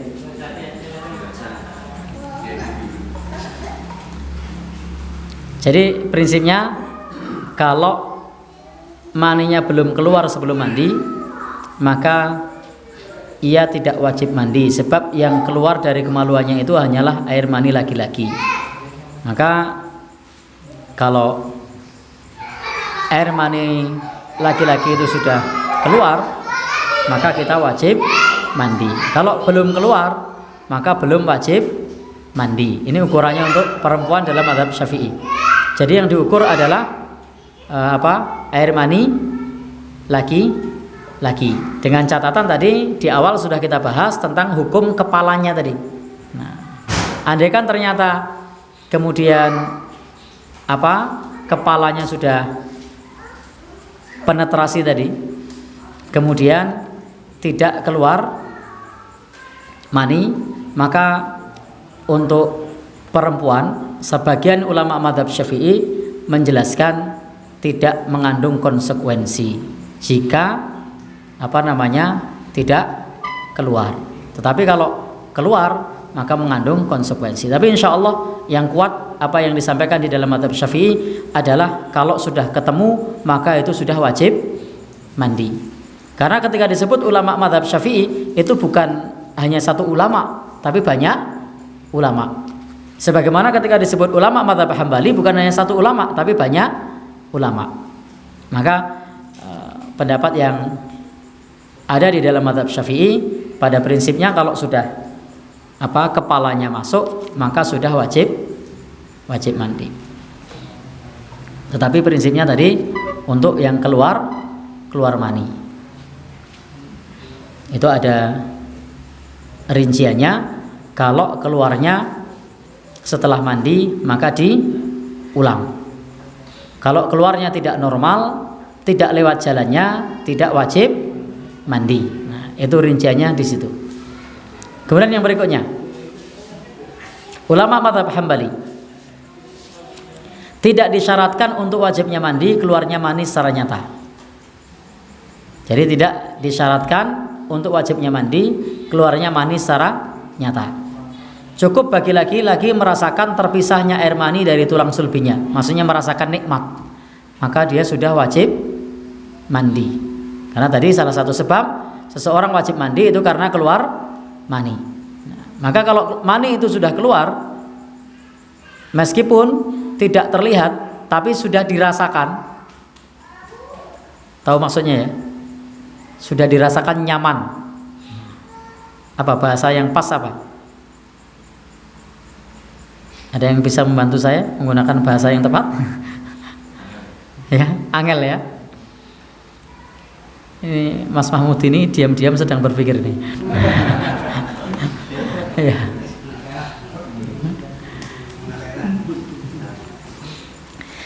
Jadi prinsipnya kalau maninya belum keluar sebelum mandi, maka ia tidak wajib mandi, sebab yang keluar dari kemaluannya itu hanyalah air mani laki-laki. Maka kalau air mani laki-laki itu sudah keluar, maka kita wajib mandi. Kalau belum keluar, maka belum wajib mandi. Ini ukurannya untuk perempuan dalam mazhab Syafi'i. Jadi yang diukur adalah air mani laki-laki. Dengan catatan tadi di awal sudah kita bahas tentang hukum kepalanya tadi. Nah, andaikan ternyata kemudian kepalanya sudah penetrasi tadi, kemudian tidak keluar mani, maka untuk perempuan sebagian ulama mazhab Syafi'i menjelaskan tidak mengandung konsekuensi jika tidak keluar. Tetapi kalau keluar maka mengandung konsekuensi. Tapi insya Allah yang kuat apa yang disampaikan di dalam mazhab Syafi'i adalah kalau sudah ketemu maka itu sudah wajib mandi. Karena ketika disebut ulama mazhab Syafi'i itu bukan hanya satu ulama, tapi banyak ulama. Sebagaimana ketika disebut ulama mazhab Hambali bukan hanya satu ulama, tapi banyak ulama. Maka pendapat yang ada di dalam mazhab Syafi'i pada prinsipnya kalau sudah kepalanya masuk maka sudah wajib mandi. Tetapi prinsipnya tadi untuk yang keluar mani itu ada rinciannya. Kalau keluarnya setelah mandi maka diulang. Kalau keluarnya tidak normal, tidak lewat jalannya, tidak wajib mandi. Nah, itu rinciannya di situ. Kemudian yang berikutnya, ulama mazhab Hambali tidak disyaratkan untuk wajibnya mandi keluarnya mani secara nyata. Jadi tidak disyaratkan untuk wajibnya mandi keluarnya mani secara nyata. Cukup bagi laki-laki merasakan terpisahnya air mani dari tulang sulbinya, maksudnya merasakan nikmat, maka dia sudah wajib mandi. Karena tadi salah satu sebab seseorang wajib mandi itu karena keluar mani. Maka kalau mani itu sudah keluar, meskipun tidak terlihat, tapi sudah dirasakan. Tahu maksudnya ya? Sudah dirasakan nyaman. Apa bahasa yang pas apa? Ada yang bisa membantu saya menggunakan bahasa yang tepat? Ya, angel ya. Ini Mas Mahmud ini diam-diam sedang berpikir nih. Ya.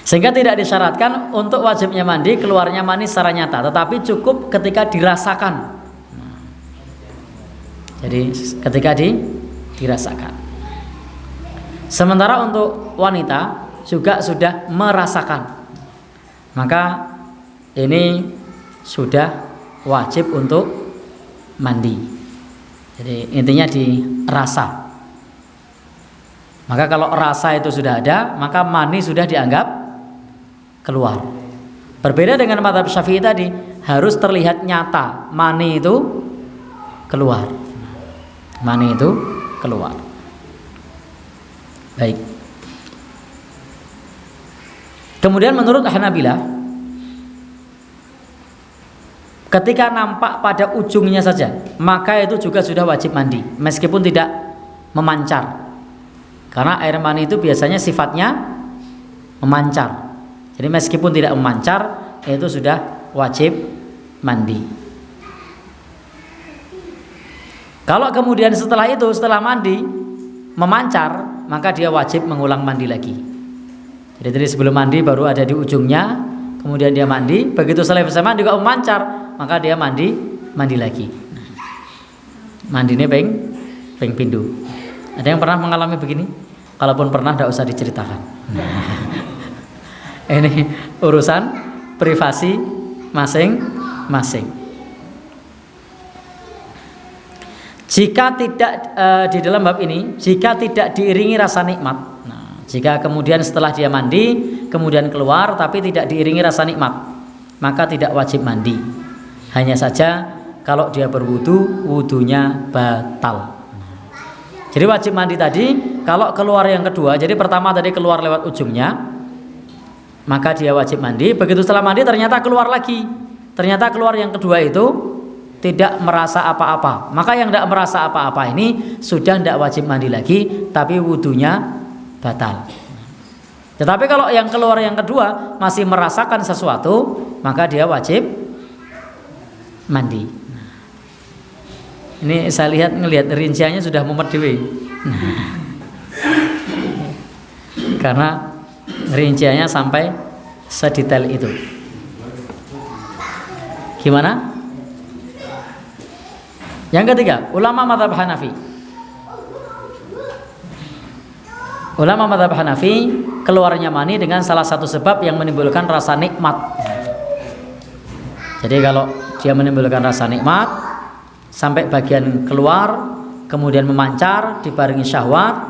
Sehingga tidak disyaratkan untuk wajibnya mandi keluarnya mani secara nyata, tetapi cukup ketika dirasakan. Jadi ketika dirasakan. Sementara untuk wanita juga sudah merasakan, maka ini sudah wajib untuk mandi. Jadi intinya dirasa. Maka kalau rasa itu sudah ada, maka mani sudah dianggap keluar. Berbeda dengan mazhab Syafi'i tadi, harus terlihat nyata mani itu keluar. Mani itu keluar. Baik. Kemudian menurut Hanabilah, ketika nampak pada ujungnya saja, maka itu juga sudah wajib mandi, meskipun tidak memancar. Karena air mani itu biasanya sifatnya memancar. Jadi meskipun tidak memancar, itu sudah wajib mandi. Kalau kemudian setelah mandi memancar, maka dia wajib mengulang mandi lagi. Jadi tadi sebelum mandi baru ada di ujungnya, kemudian dia mandi, begitu selesai mandi juga memancar, maka dia mandi lagi. Mandinya ping pindu. Ada yang pernah mengalami begini? Kalaupun pernah tidak usah diceritakan. Ini urusan privasi masing-masing. Jika tidak di dalam bab ini, jika tidak diiringi rasa nikmat, jika kemudian setelah dia mandi kemudian keluar tapi tidak diiringi rasa nikmat, maka tidak wajib mandi. Hanya saja kalau dia berwudu, wudunya batal. Jadi wajib mandi tadi kalau keluar yang kedua. Jadi pertama tadi keluar lewat ujungnya, maka dia wajib mandi. Begitu setelah mandi ternyata keluar lagi. Ternyata keluar yang kedua itu tidak merasa apa-apa, maka yang tidak merasa apa-apa ini sudah tidak wajib mandi lagi, tapi wudunya batal. Tetapi kalau yang keluar yang kedua masih merasakan sesuatu, maka dia wajib mandi. Ini saya ngelihat rinciannya sudah mumet dewe. Karena rinciannya sampai sedetail itu. Gimana? Yang ketiga, ulama mazhab Hanafi. Ulama mazhab Hanafi keluarnya mani dengan salah satu sebab yang menimbulkan rasa nikmat. Jadi kalau dia menimbulkan rasa nikmat sampai bagian keluar kemudian memancar dibarengi syahwat,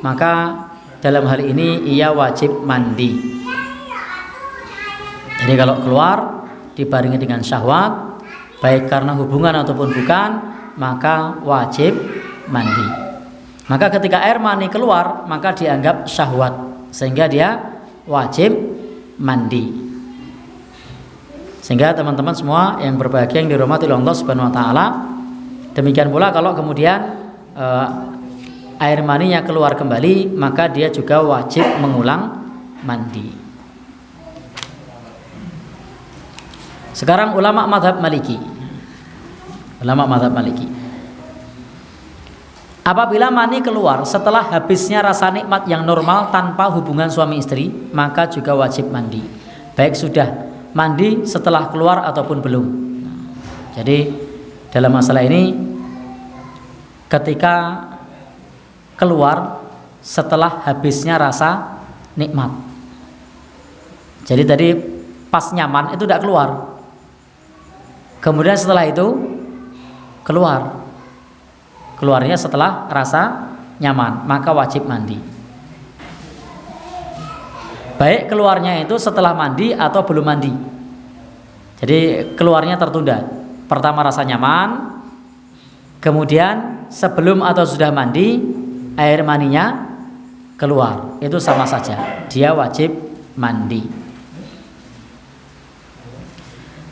maka dalam hal ini ia wajib mandi. Jadi kalau keluar dibarengi dengan syahwat, baik karena hubungan ataupun bukan, maka wajib mandi. Maka ketika air mani keluar, maka dianggap syahwat, sehingga dia wajib mandi. Sehingga teman-teman semua yang berbahagia yang dirahmati oleh Allah Subhanahu wa taala, demikian pula kalau kemudian air maninya keluar kembali, maka dia juga wajib mengulang mandi. Sekarang ulama mazhab Maliki. Ulama mazhab Maliki. Apabila mani keluar setelah habisnya rasa nikmat yang normal tanpa hubungan suami istri, maka juga wajib mandi. Baik sudah mandi setelah keluar ataupun belum. Jadi dalam masalah ini ketika keluar setelah habisnya rasa nikmat. Jadi tadi pas nyaman itu tidak keluar. Kemudian setelah itu keluarnya setelah rasa nyaman, maka wajib mandi. Baik keluarnya itu setelah mandi atau belum mandi. Jadi keluarnya tertunda. Pertama rasa nyaman, kemudian sebelum atau sudah mandi air maninya keluar, itu sama saja, dia wajib mandi.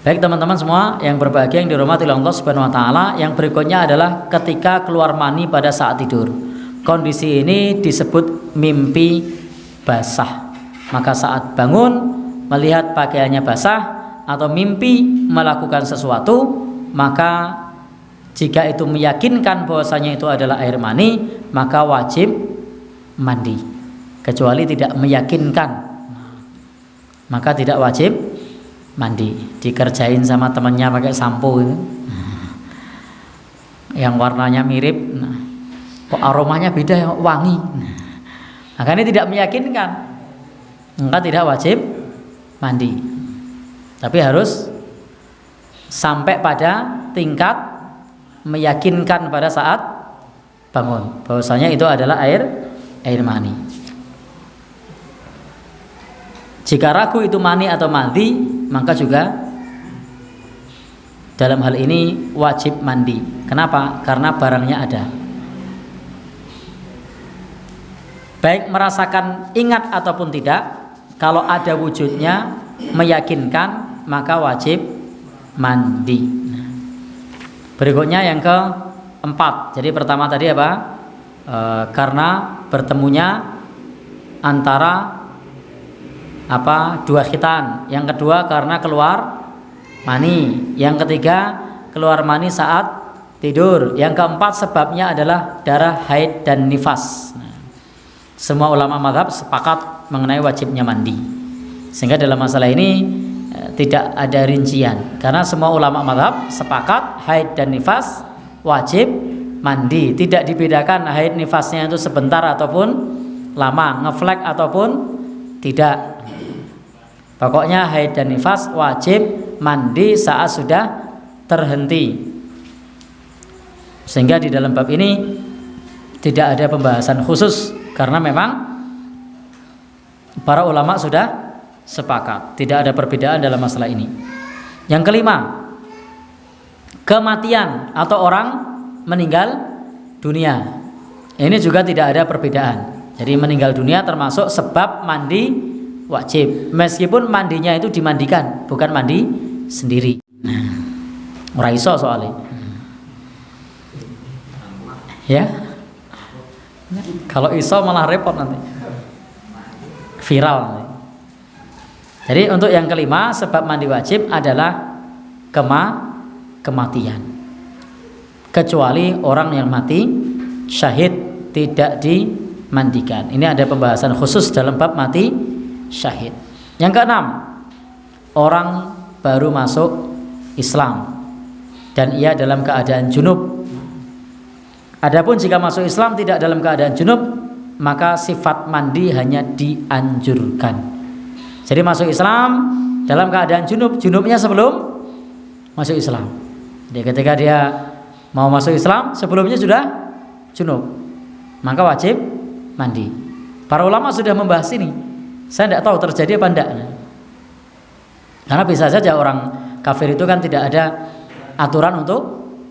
Baik teman-teman semua yang berbahagia yang dirahmati oleh Allah Subhanahu wa taala, yang berikutnya adalah ketika keluar mani pada saat tidur. Kondisi ini disebut mimpi basah. Maka saat bangun melihat pakaiannya basah atau mimpi melakukan sesuatu, maka jika itu meyakinkan bahwasanya itu adalah air mani, maka wajib mandi. Kecuali tidak meyakinkan, maka tidak wajib mandi. Dikerjain sama temannya pakai sampo itu, yang warnanya mirip, kok aromanya beda, wangi, maka ini tidak meyakinkan, maka tidak wajib mandi. Tapi harus sampai pada tingkat meyakinkan pada saat bangun bahwasanya itu adalah air mani. Jika ragu itu mani atau madhi, maka juga dalam hal ini wajib mandi. Kenapa? Karena barangnya ada. Baik merasakan ingat ataupun tidak, kalau ada wujudnya meyakinkan, maka wajib mandi. Berikutnya yang keempat. Jadi pertama tadi apa? Karena bertemunya antara dua khitan. Yang kedua karena keluar mani. Yang ketiga keluar mani saat tidur. Yang keempat sebabnya adalah darah haid dan nifas. Semua ulama mazhab sepakat mengenai wajibnya mandi. Sehingga dalam masalah ini tidak ada rincian, karena semua ulama mazhab sepakat haid dan nifas wajib mandi. Tidak dibedakan haid nifasnya itu sebentar ataupun lama, ngeflek ataupun tidak. Pokoknya haid dan nifas wajib mandi saat sudah terhenti. Sehingga di dalam bab ini tidak ada pembahasan khusus karena memang para ulama sudah sepakat, tidak ada perbedaan dalam masalah ini. Yang kelima, kematian atau orang meninggal dunia. Ini juga tidak ada perbedaan. Jadi meninggal dunia termasuk sebab mandi wajib, meskipun mandinya itu dimandikan, bukan mandi sendiri. Ora iso soalnya. Ya. Kalau iso malah repot nanti. Viral nanti. Jadi untuk yang kelima, sebab mandi wajib adalah kematian. Kecuali orang yang mati syahid tidak dimandikan. Ini ada pembahasan khusus dalam bab mati syahid. Yang keenam, orang baru masuk Islam dan ia dalam keadaan junub. Adapun jika masuk Islam tidak dalam keadaan junub, maka sifat mandi hanya dianjurkan. Jadi masuk Islam dalam keadaan junub, junubnya sebelum masuk Islam. Jadi ketika dia mau masuk Islam sebelumnya sudah junub, maka wajib mandi. Para ulama sudah membahas ini. Saya tidak tahu terjadi apa enggak. Karena bisa saja orang kafir itu kan tidak ada aturan untuk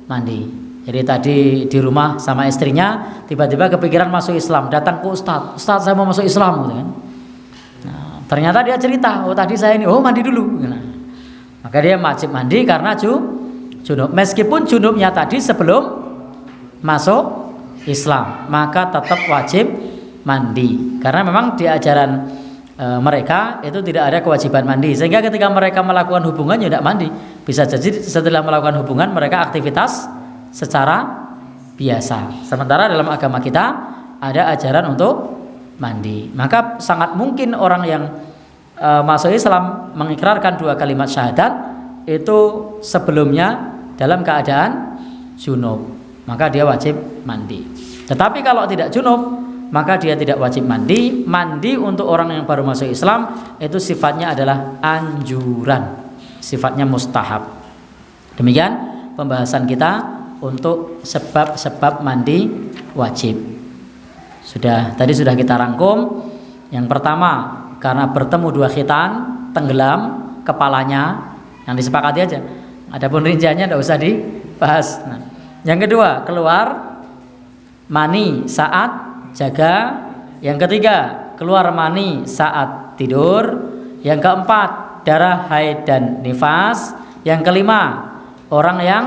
mandi. Jadi tadi di rumah sama istrinya tiba-tiba kepikiran masuk Islam, datang ke Ustadz, Ustadz saya mau masuk Islam gitu kan. Nah, ternyata dia cerita, oh tadi saya ini, oh mandi dulu. Nah, maka dia wajib mandi karena junub. Meskipun junubnya tadi sebelum masuk Islam, maka tetap wajib mandi. Karena memang di ajaran mereka itu tidak ada kewajiban mandi, sehingga ketika mereka melakukan hubungan ya tidak mandi. Bisa jadi setelah melakukan hubungan mereka aktivitas secara biasa. Sementara dalam agama kita ada ajaran untuk mandi. Maka sangat mungkin orang yang masuk Islam mengikrarkan 2 kalimat syahadat itu sebelumnya dalam keadaan junub, maka dia wajib mandi. Tetapi kalau tidak junub, maka dia tidak wajib mandi. Mandi untuk orang yang baru masuk Islam itu sifatnya adalah anjuran, sifatnya mustahab. Demikian pembahasan kita untuk sebab-sebab mandi wajib. Tadi sudah kita rangkum. Yang pertama, karena bertemu 2 khitan, tenggelam kepalanya, yang disepakati aja. Adapun rinciannya tidak usah dibahas. Nah, yang kedua, keluar mani saat jaga. Yang ketiga, keluar mani saat tidur. Yang keempat, darah haid dan nifas. Yang kelima, orang yang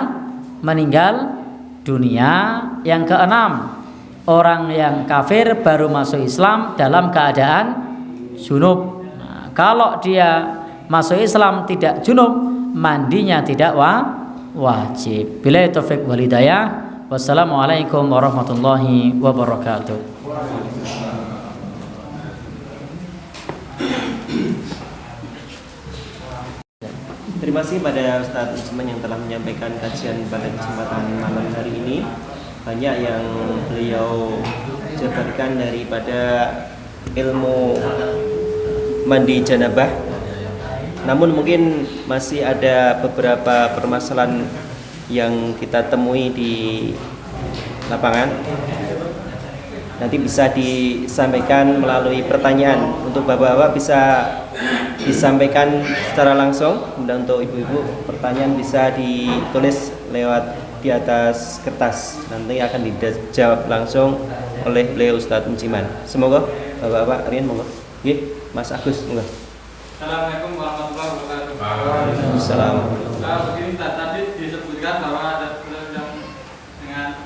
meninggal dunia. Yang keenam, orang yang kafir baru masuk Islam dalam keadaan junub. Nah, kalau dia masuk Islam tidak junub, mandinya tidak wajib. Billahi taufiq wal hidayah. Wassalamualaikum warahmatullahi wabarakatuh. Terima kasih pada Ustadz Usman yang telah menyampaikan kajian pada kesempatan malam hari ini. Banyak yang beliau jabarkan daripada ilmu mandi janabah. Namun mungkin masih ada beberapa permasalahan yang kita temui di lapangan. Nanti bisa disampaikan melalui pertanyaan. Untuk bapak-bapak bisa disampaikan secara langsung. Kemudian untuk ibu-ibu pertanyaan bisa ditulis lewat di atas kertas. Nanti akan dijawab langsung oleh beliau Ustadz Musiman. Semoga bapak-bapak Rian monggo. Nggih, Mas Agus monggo. Assalamualaikum warahmatullahi wabarakatuh. Waalaikumsalam. Begini tadi disebutkan bahwa ada yang dengan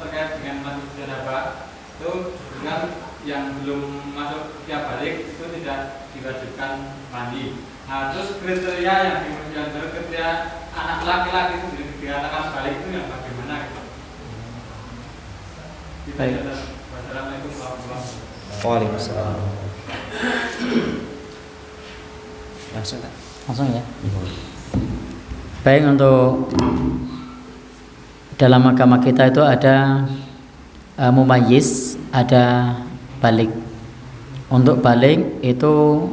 terkait dengan masuk janabah itu dengan yang belum masuk tiap balik itu tidak diwajibkan mandi. Nah, terus kriteria yang kriteria anak laki-laki itu dikatakan balik itu yang bagaimana gitu? Baik. Wassalamualaikum warahmatullahi wabarakatuh. Waalaikumsalam. Langsung ya. Baik, untuk dalam agama kita itu ada mumayyiz, ada balik. Untuk balik itu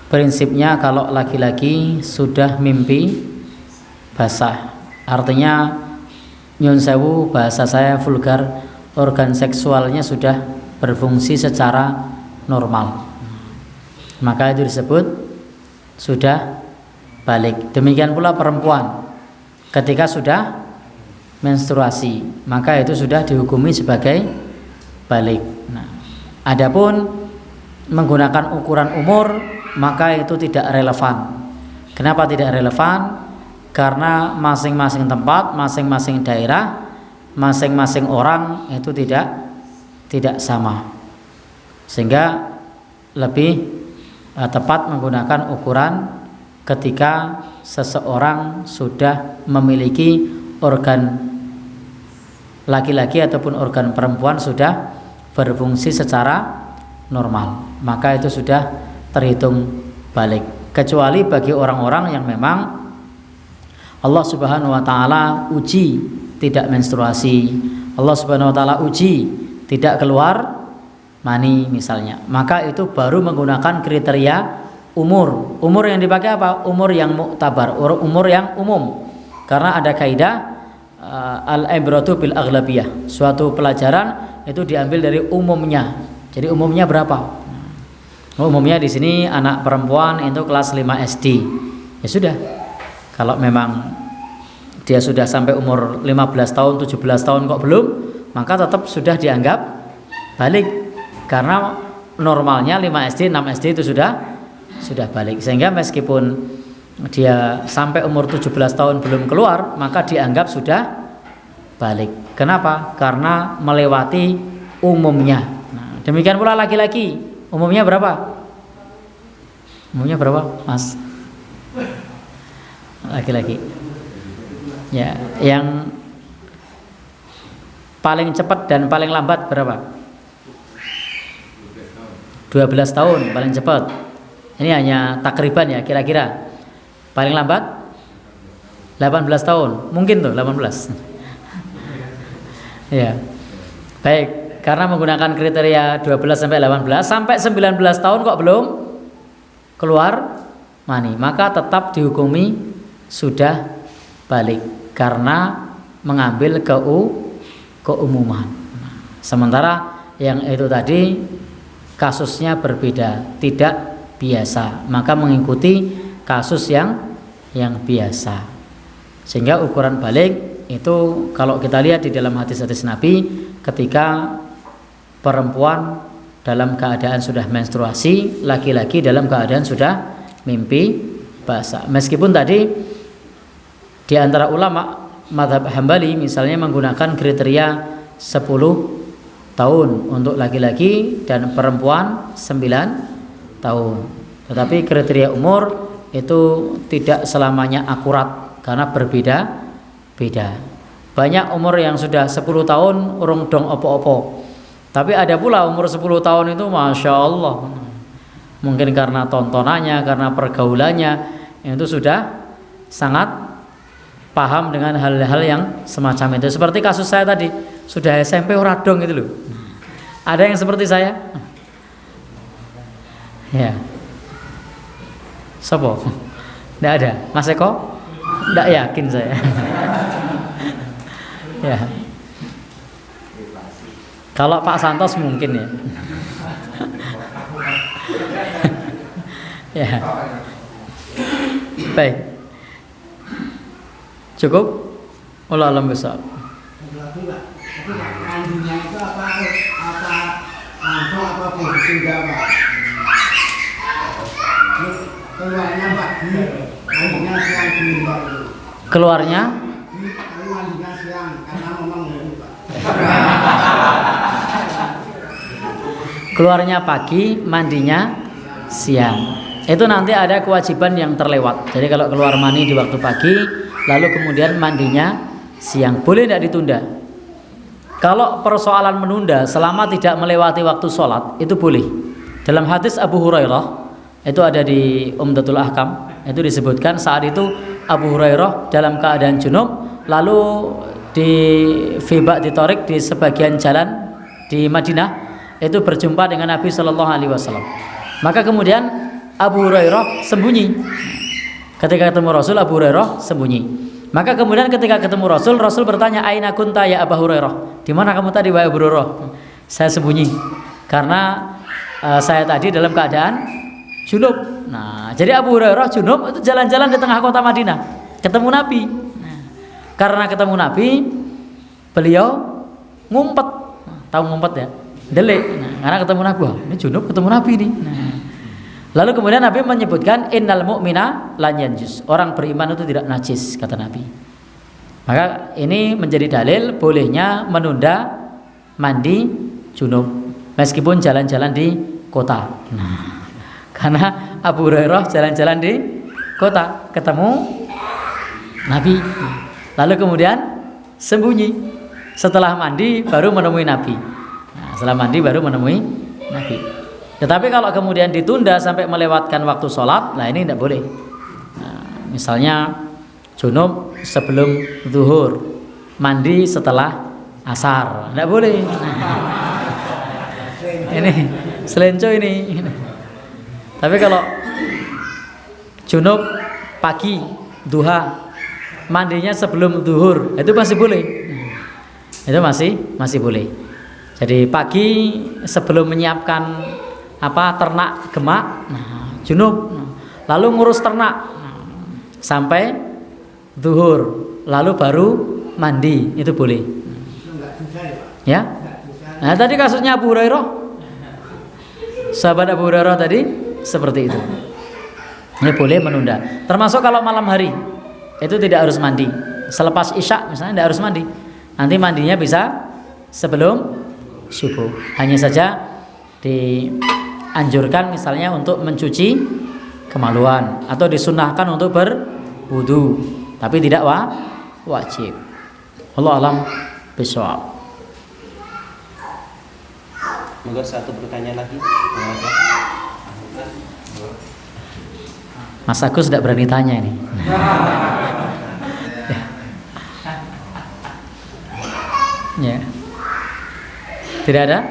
prinsipnya kalau laki-laki sudah mimpi basah, artinya nyun sewu, bahasa saya vulgar, organ seksualnya sudah berfungsi secara normal, maka itu disebut sudah balik. Demikian pula perempuan ketika sudah menstruasi, maka itu sudah dihukumi sebagai balik. Nah, adapun menggunakan ukuran umur, maka itu tidak relevan. Kenapa tidak relevan? Karena masing-masing tempat, masing-masing daerah, masing-masing orang itu tidak sama, sehingga lebih tepat menggunakan ukuran ketika seseorang sudah memiliki organ laki-laki ataupun organ perempuan sudah berfungsi secara normal, maka itu sudah terhitung balik. Kecuali bagi orang-orang yang memang Allah Subhanahu wa taala uji tidak menstruasi, Allah Subhanahu wa taala uji tidak keluar mani misalnya, maka itu baru menggunakan kriteria umur. Umur yang dipakai apa? Umur yang muktabar, umur yang umum. Karena ada kaidah al-ibratu bil aghlabiyah. Suatu pelajaran itu diambil dari umumnya. Jadi umumnya berapa? Umumnya di sini anak perempuan itu kelas 5 SD. Ya sudah. Kalau memang dia sudah sampai umur 15 tahun, 17 tahun kok belum, maka tetap sudah dianggap balik. Karena normalnya 5 SD, 6 SD itu sudah balik. Sehingga meskipun dia sampai umur 17 tahun belum keluar, maka dianggap sudah balik. Kenapa? Karena melewati umumnya. Nah, demikian pula laki-laki, umumnya berapa? Umumnya berapa, Mas? Laki-laki. Ya, yang paling cepat dan paling lambat berapa? 12 tahun paling cepat. Ini hanya takriban ya, kira-kira. Paling lambat 18 tahun. Mungkin tuh 18. Ya. Baik, karena menggunakan kriteria 12 sampai 18 sampai 19 tahun kok belum keluar mani, maka tetap dihukumi sudah balik karena mengambil keumuman. Sementara yang itu tadi kasusnya berbeda, tidak biasa, maka mengikuti kasus yang biasa. Sehingga ukuran balik itu kalau kita lihat di dalam hadis-hadis Nabi, ketika perempuan dalam keadaan sudah menstruasi, laki-laki dalam keadaan sudah mimpi basah. Meskipun tadi di antara ulama mazhab Hambali misalnya menggunakan kriteria 10 tahun untuk laki-laki dan perempuan 9 tahun. Tetapi kriteria umur itu tidak selamanya akurat karena berbeda-beda. Banyak umur yang sudah 10 tahun urung dong opo-opo. Tapi ada pula umur 10 tahun itu Masya Allah, mungkin karena tontonannya, karena pergaulannya, itu sudah sangat paham dengan hal-hal yang semacam itu. Seperti kasus saya tadi, sudah SMP ora dong gitu loh. Ada yang seperti saya? Ya. Sopo? Tidak ada. Mas Eko? Tidak yakin saya. Ya. Kalau Pak Santos mungkin ya. Ya. Baik. Cukup? Allah alam besar. Mandinya itu apa langsung apa posisi Pak? Keluarnya Pak, mandinya siang dulu Pak. Keluarnya? Mandinya siang karena memang dulu Pak. Keluarnya pagi, mandinya siang. Itu nanti ada kewajiban yang terlewat. Jadi kalau keluar mani di waktu pagi, lalu kemudian mandinya siang, boleh tidak ditunda? Kalau persoalan menunda selama tidak melewati waktu sholat, itu boleh. Dalam hadis Abu Hurairah, itu ada di Umdatul Ahkam, itu disebutkan saat itu Abu Hurairah dalam keadaan junub, lalu di Fibak ditorik di sebagian jalan di Madinah, itu berjumpa dengan Nabi Shallallahu Alaihi Wasallam. Maka kemudian Abu Hurairah sembunyi. Ketika ketemu Rasul, Abu Hurairah sembunyi. Maka kemudian ketika ketemu Rasul, Rasul bertanya, Aina kunta ya Abu Hurairah? Di mana kamu tadi wahai Abu Hurairah? Saya sembunyi karena saya tadi dalam keadaan junub. Nah, jadi Abu Hurairah junub itu jalan-jalan di tengah kota Madinah, ketemu Nabi. Nah, karena ketemu Nabi, beliau ngumpet. Tahu ngumpet ya? Delik. Nah, karena ketemu Nabi, wah, ini junub ketemu Nabi nih. Nah, lalu kemudian Nabi menyebutkan innal mu'mina lan yanjus. Orang beriman itu tidak najis, kata Nabi. Maka ini menjadi dalil bolehnya menunda mandi junub meskipun jalan-jalan di kota. Nah, karena Abu Hurairah jalan-jalan di kota ketemu Nabi. Lalu kemudian sembunyi. Setelah mandi baru menemui Nabi. Nah, setelah mandi baru menemui Nabi. Tetapi kalau kemudian ditunda sampai melewatkan waktu sholat, nah ini tidak boleh. Nah, misalnya junub sebelum zuhur, mandi setelah asar, tidak boleh. Nah, ini selenco ini. Tapi kalau junub pagi, duha, mandinya sebelum zuhur, itu masih boleh. Itu masih boleh. Jadi pagi sebelum menyiapkan ternak gemak, nah, junub, lalu ngurus ternak sampai zuhur, lalu baru mandi, itu boleh. Ya. Nah, tadi kasusnya Abu Hurairah, sahabat Abu Hurairah tadi seperti itu. Ini boleh menunda. Termasuk kalau malam hari itu tidak harus mandi. Selepas isya misalnya tidak harus mandi. Nanti mandinya bisa sebelum subuh. Hanya saja dianjurkan misalnya untuk mencuci kemaluan atau disunahkan untuk berwudu, tapi tidak wajib. Wallahu a'lam bishawab. Monggo satu pertanyaan lagi. Mas Agus tidak berani tanya ini. Ya. Tidak ada?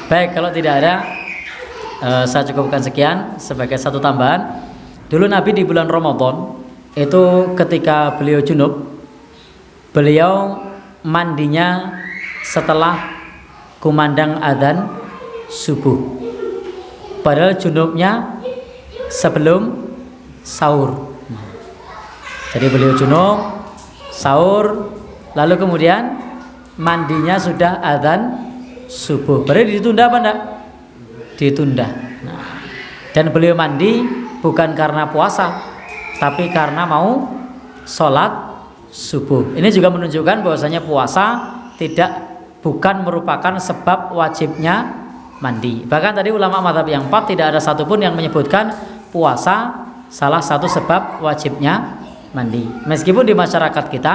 Baik, kalau tidak ada, saya cukupkan sekian sebagai satu tambahan. Dulu Nabi di bulan Ramadan itu ketika beliau junub, beliau mandinya setelah kumandang adzan subuh. Padahal junubnya sebelum sahur. Jadi beliau junub, sahur, lalu kemudian mandinya sudah adzan subuh. Berarti ditunda apa enggak? Ditunda. Nah, dan beliau mandi bukan karena puasa, tapi karena mau sholat subuh. Ini juga menunjukkan bahwasanya puasa bukan merupakan sebab wajibnya mandi. Bahkan tadi ulama mazhab yang 4 tidak ada satupun yang menyebutkan puasa salah satu sebab wajibnya mandi. Meskipun di masyarakat kita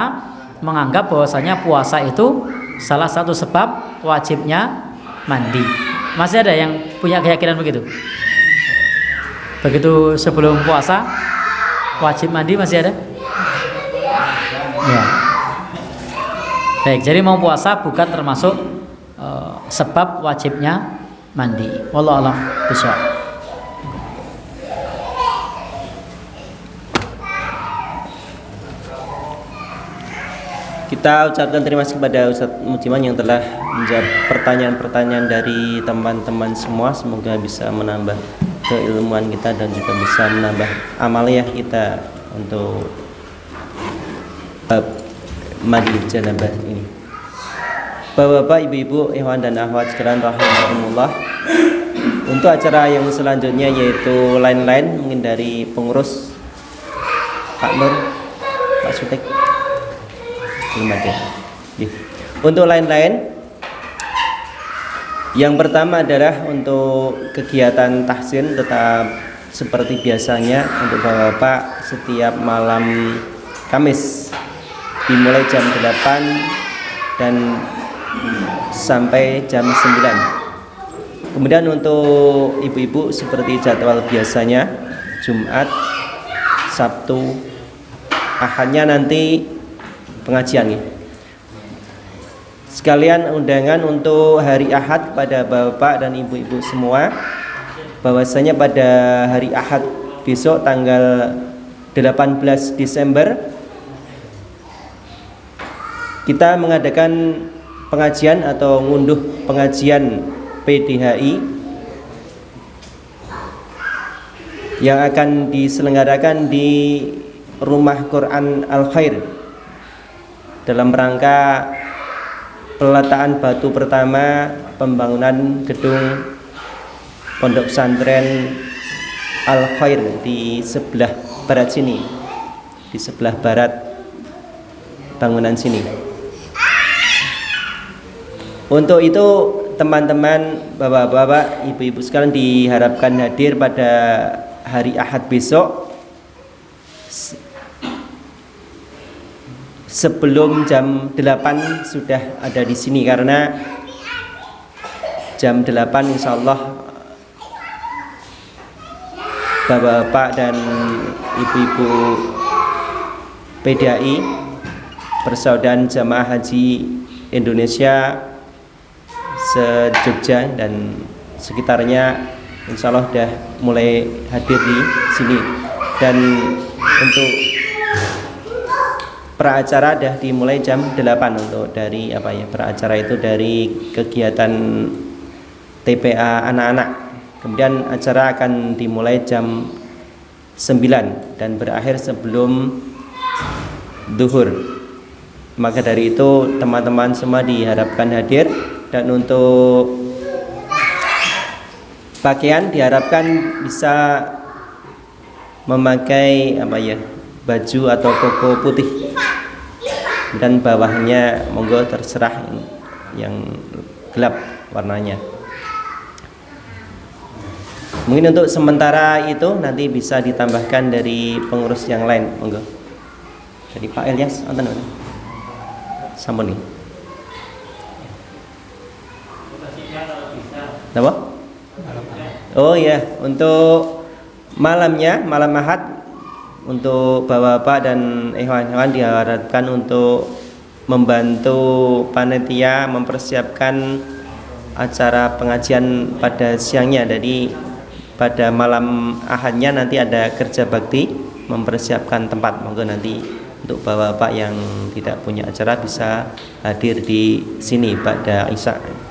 menganggap bahwasanya puasa itu salah satu sebab wajibnya mandi. Masih ada yang punya keyakinan begitu? Begitu sebelum puasa wajib mandi masih ada? Ya. Baik, jadi mau puasa bukan termasuk sebab wajibnya mandi. Wallahu a'lam bishawab. Kita ucapkan terima kasih kepada Ustadz Mujiman yang telah menjawab pertanyaan-pertanyaan dari teman-teman semua. Semoga bisa menambah keilmuan kita dan juga bisa menambah amaliyah kita untuk mandi janabah ini. Bapak-bapak, ibu-ibu, ikhwan dan akhwat sekalian rahimakumullah. Untuk acara yang selanjutnya yaitu line-line, mungkin dari pengurus Pak Nur, Pak Sutek. Untuk lain-lain, yang pertama adalah untuk kegiatan tahsin tetap seperti biasanya untuk bapak-bapak setiap malam Kamis dimulai jam 8 dan sampai jam 9. Kemudian untuk ibu-ibu seperti jadwal biasanya Jumat, Sabtu, Ahadnya nanti pengajian ya. Sekalian undangan untuk hari Ahad kepada bapak dan ibu-ibu semua, bahwasanya pada hari Ahad besok tanggal 18 Desember kita mengadakan pengajian atau ngunduh pengajian PDHI yang akan diselenggarakan di Rumah Quran Al Khair dalam rangka peletaan batu pertama pembangunan gedung Pondok Pesantren Al Khair di sebelah barat sini, di sebelah barat bangunan sini. Untuk itu teman-teman, bapak-bapak, ibu-ibu sekalian diharapkan hadir pada hari Ahad besok sebelum jam 8 sudah ada di sini, karena jam 8 insya Allah bapak-bapak dan ibu-ibu PDAI Persaudaraan Jamaah Haji Indonesia se-Jogja dan sekitarnya insya Allah sudah mulai hadir di sini. Dan untuk praacara sudah dimulai jam 8 untuk dari praacara itu dari kegiatan TPA anak-anak. Kemudian acara akan dimulai jam 9 dan berakhir sebelum duhur. Maka dari itu teman-teman semua diharapkan hadir. Dan untuk pakaian diharapkan bisa memakai baju atau koko putih, dan bawahnya monggo terserah yang gelap warnanya. Mungkin untuk sementara itu nanti bisa ditambahkan dari pengurus yang lain, monggo. Jadi Pak Elias, sampun nih. Apa? Oh iya, untuk malamnya, malam Ahad, untuk bapak-bapak dan ikhwan-ikhwan diharapkan untuk membantu panitia mempersiapkan acara pengajian pada siangnya. Jadi pada malam Ahadnya nanti ada kerja bakti mempersiapkan tempat. Monggo nanti untuk bapak-bapak yang tidak punya acara bisa hadir di sini pada Isya.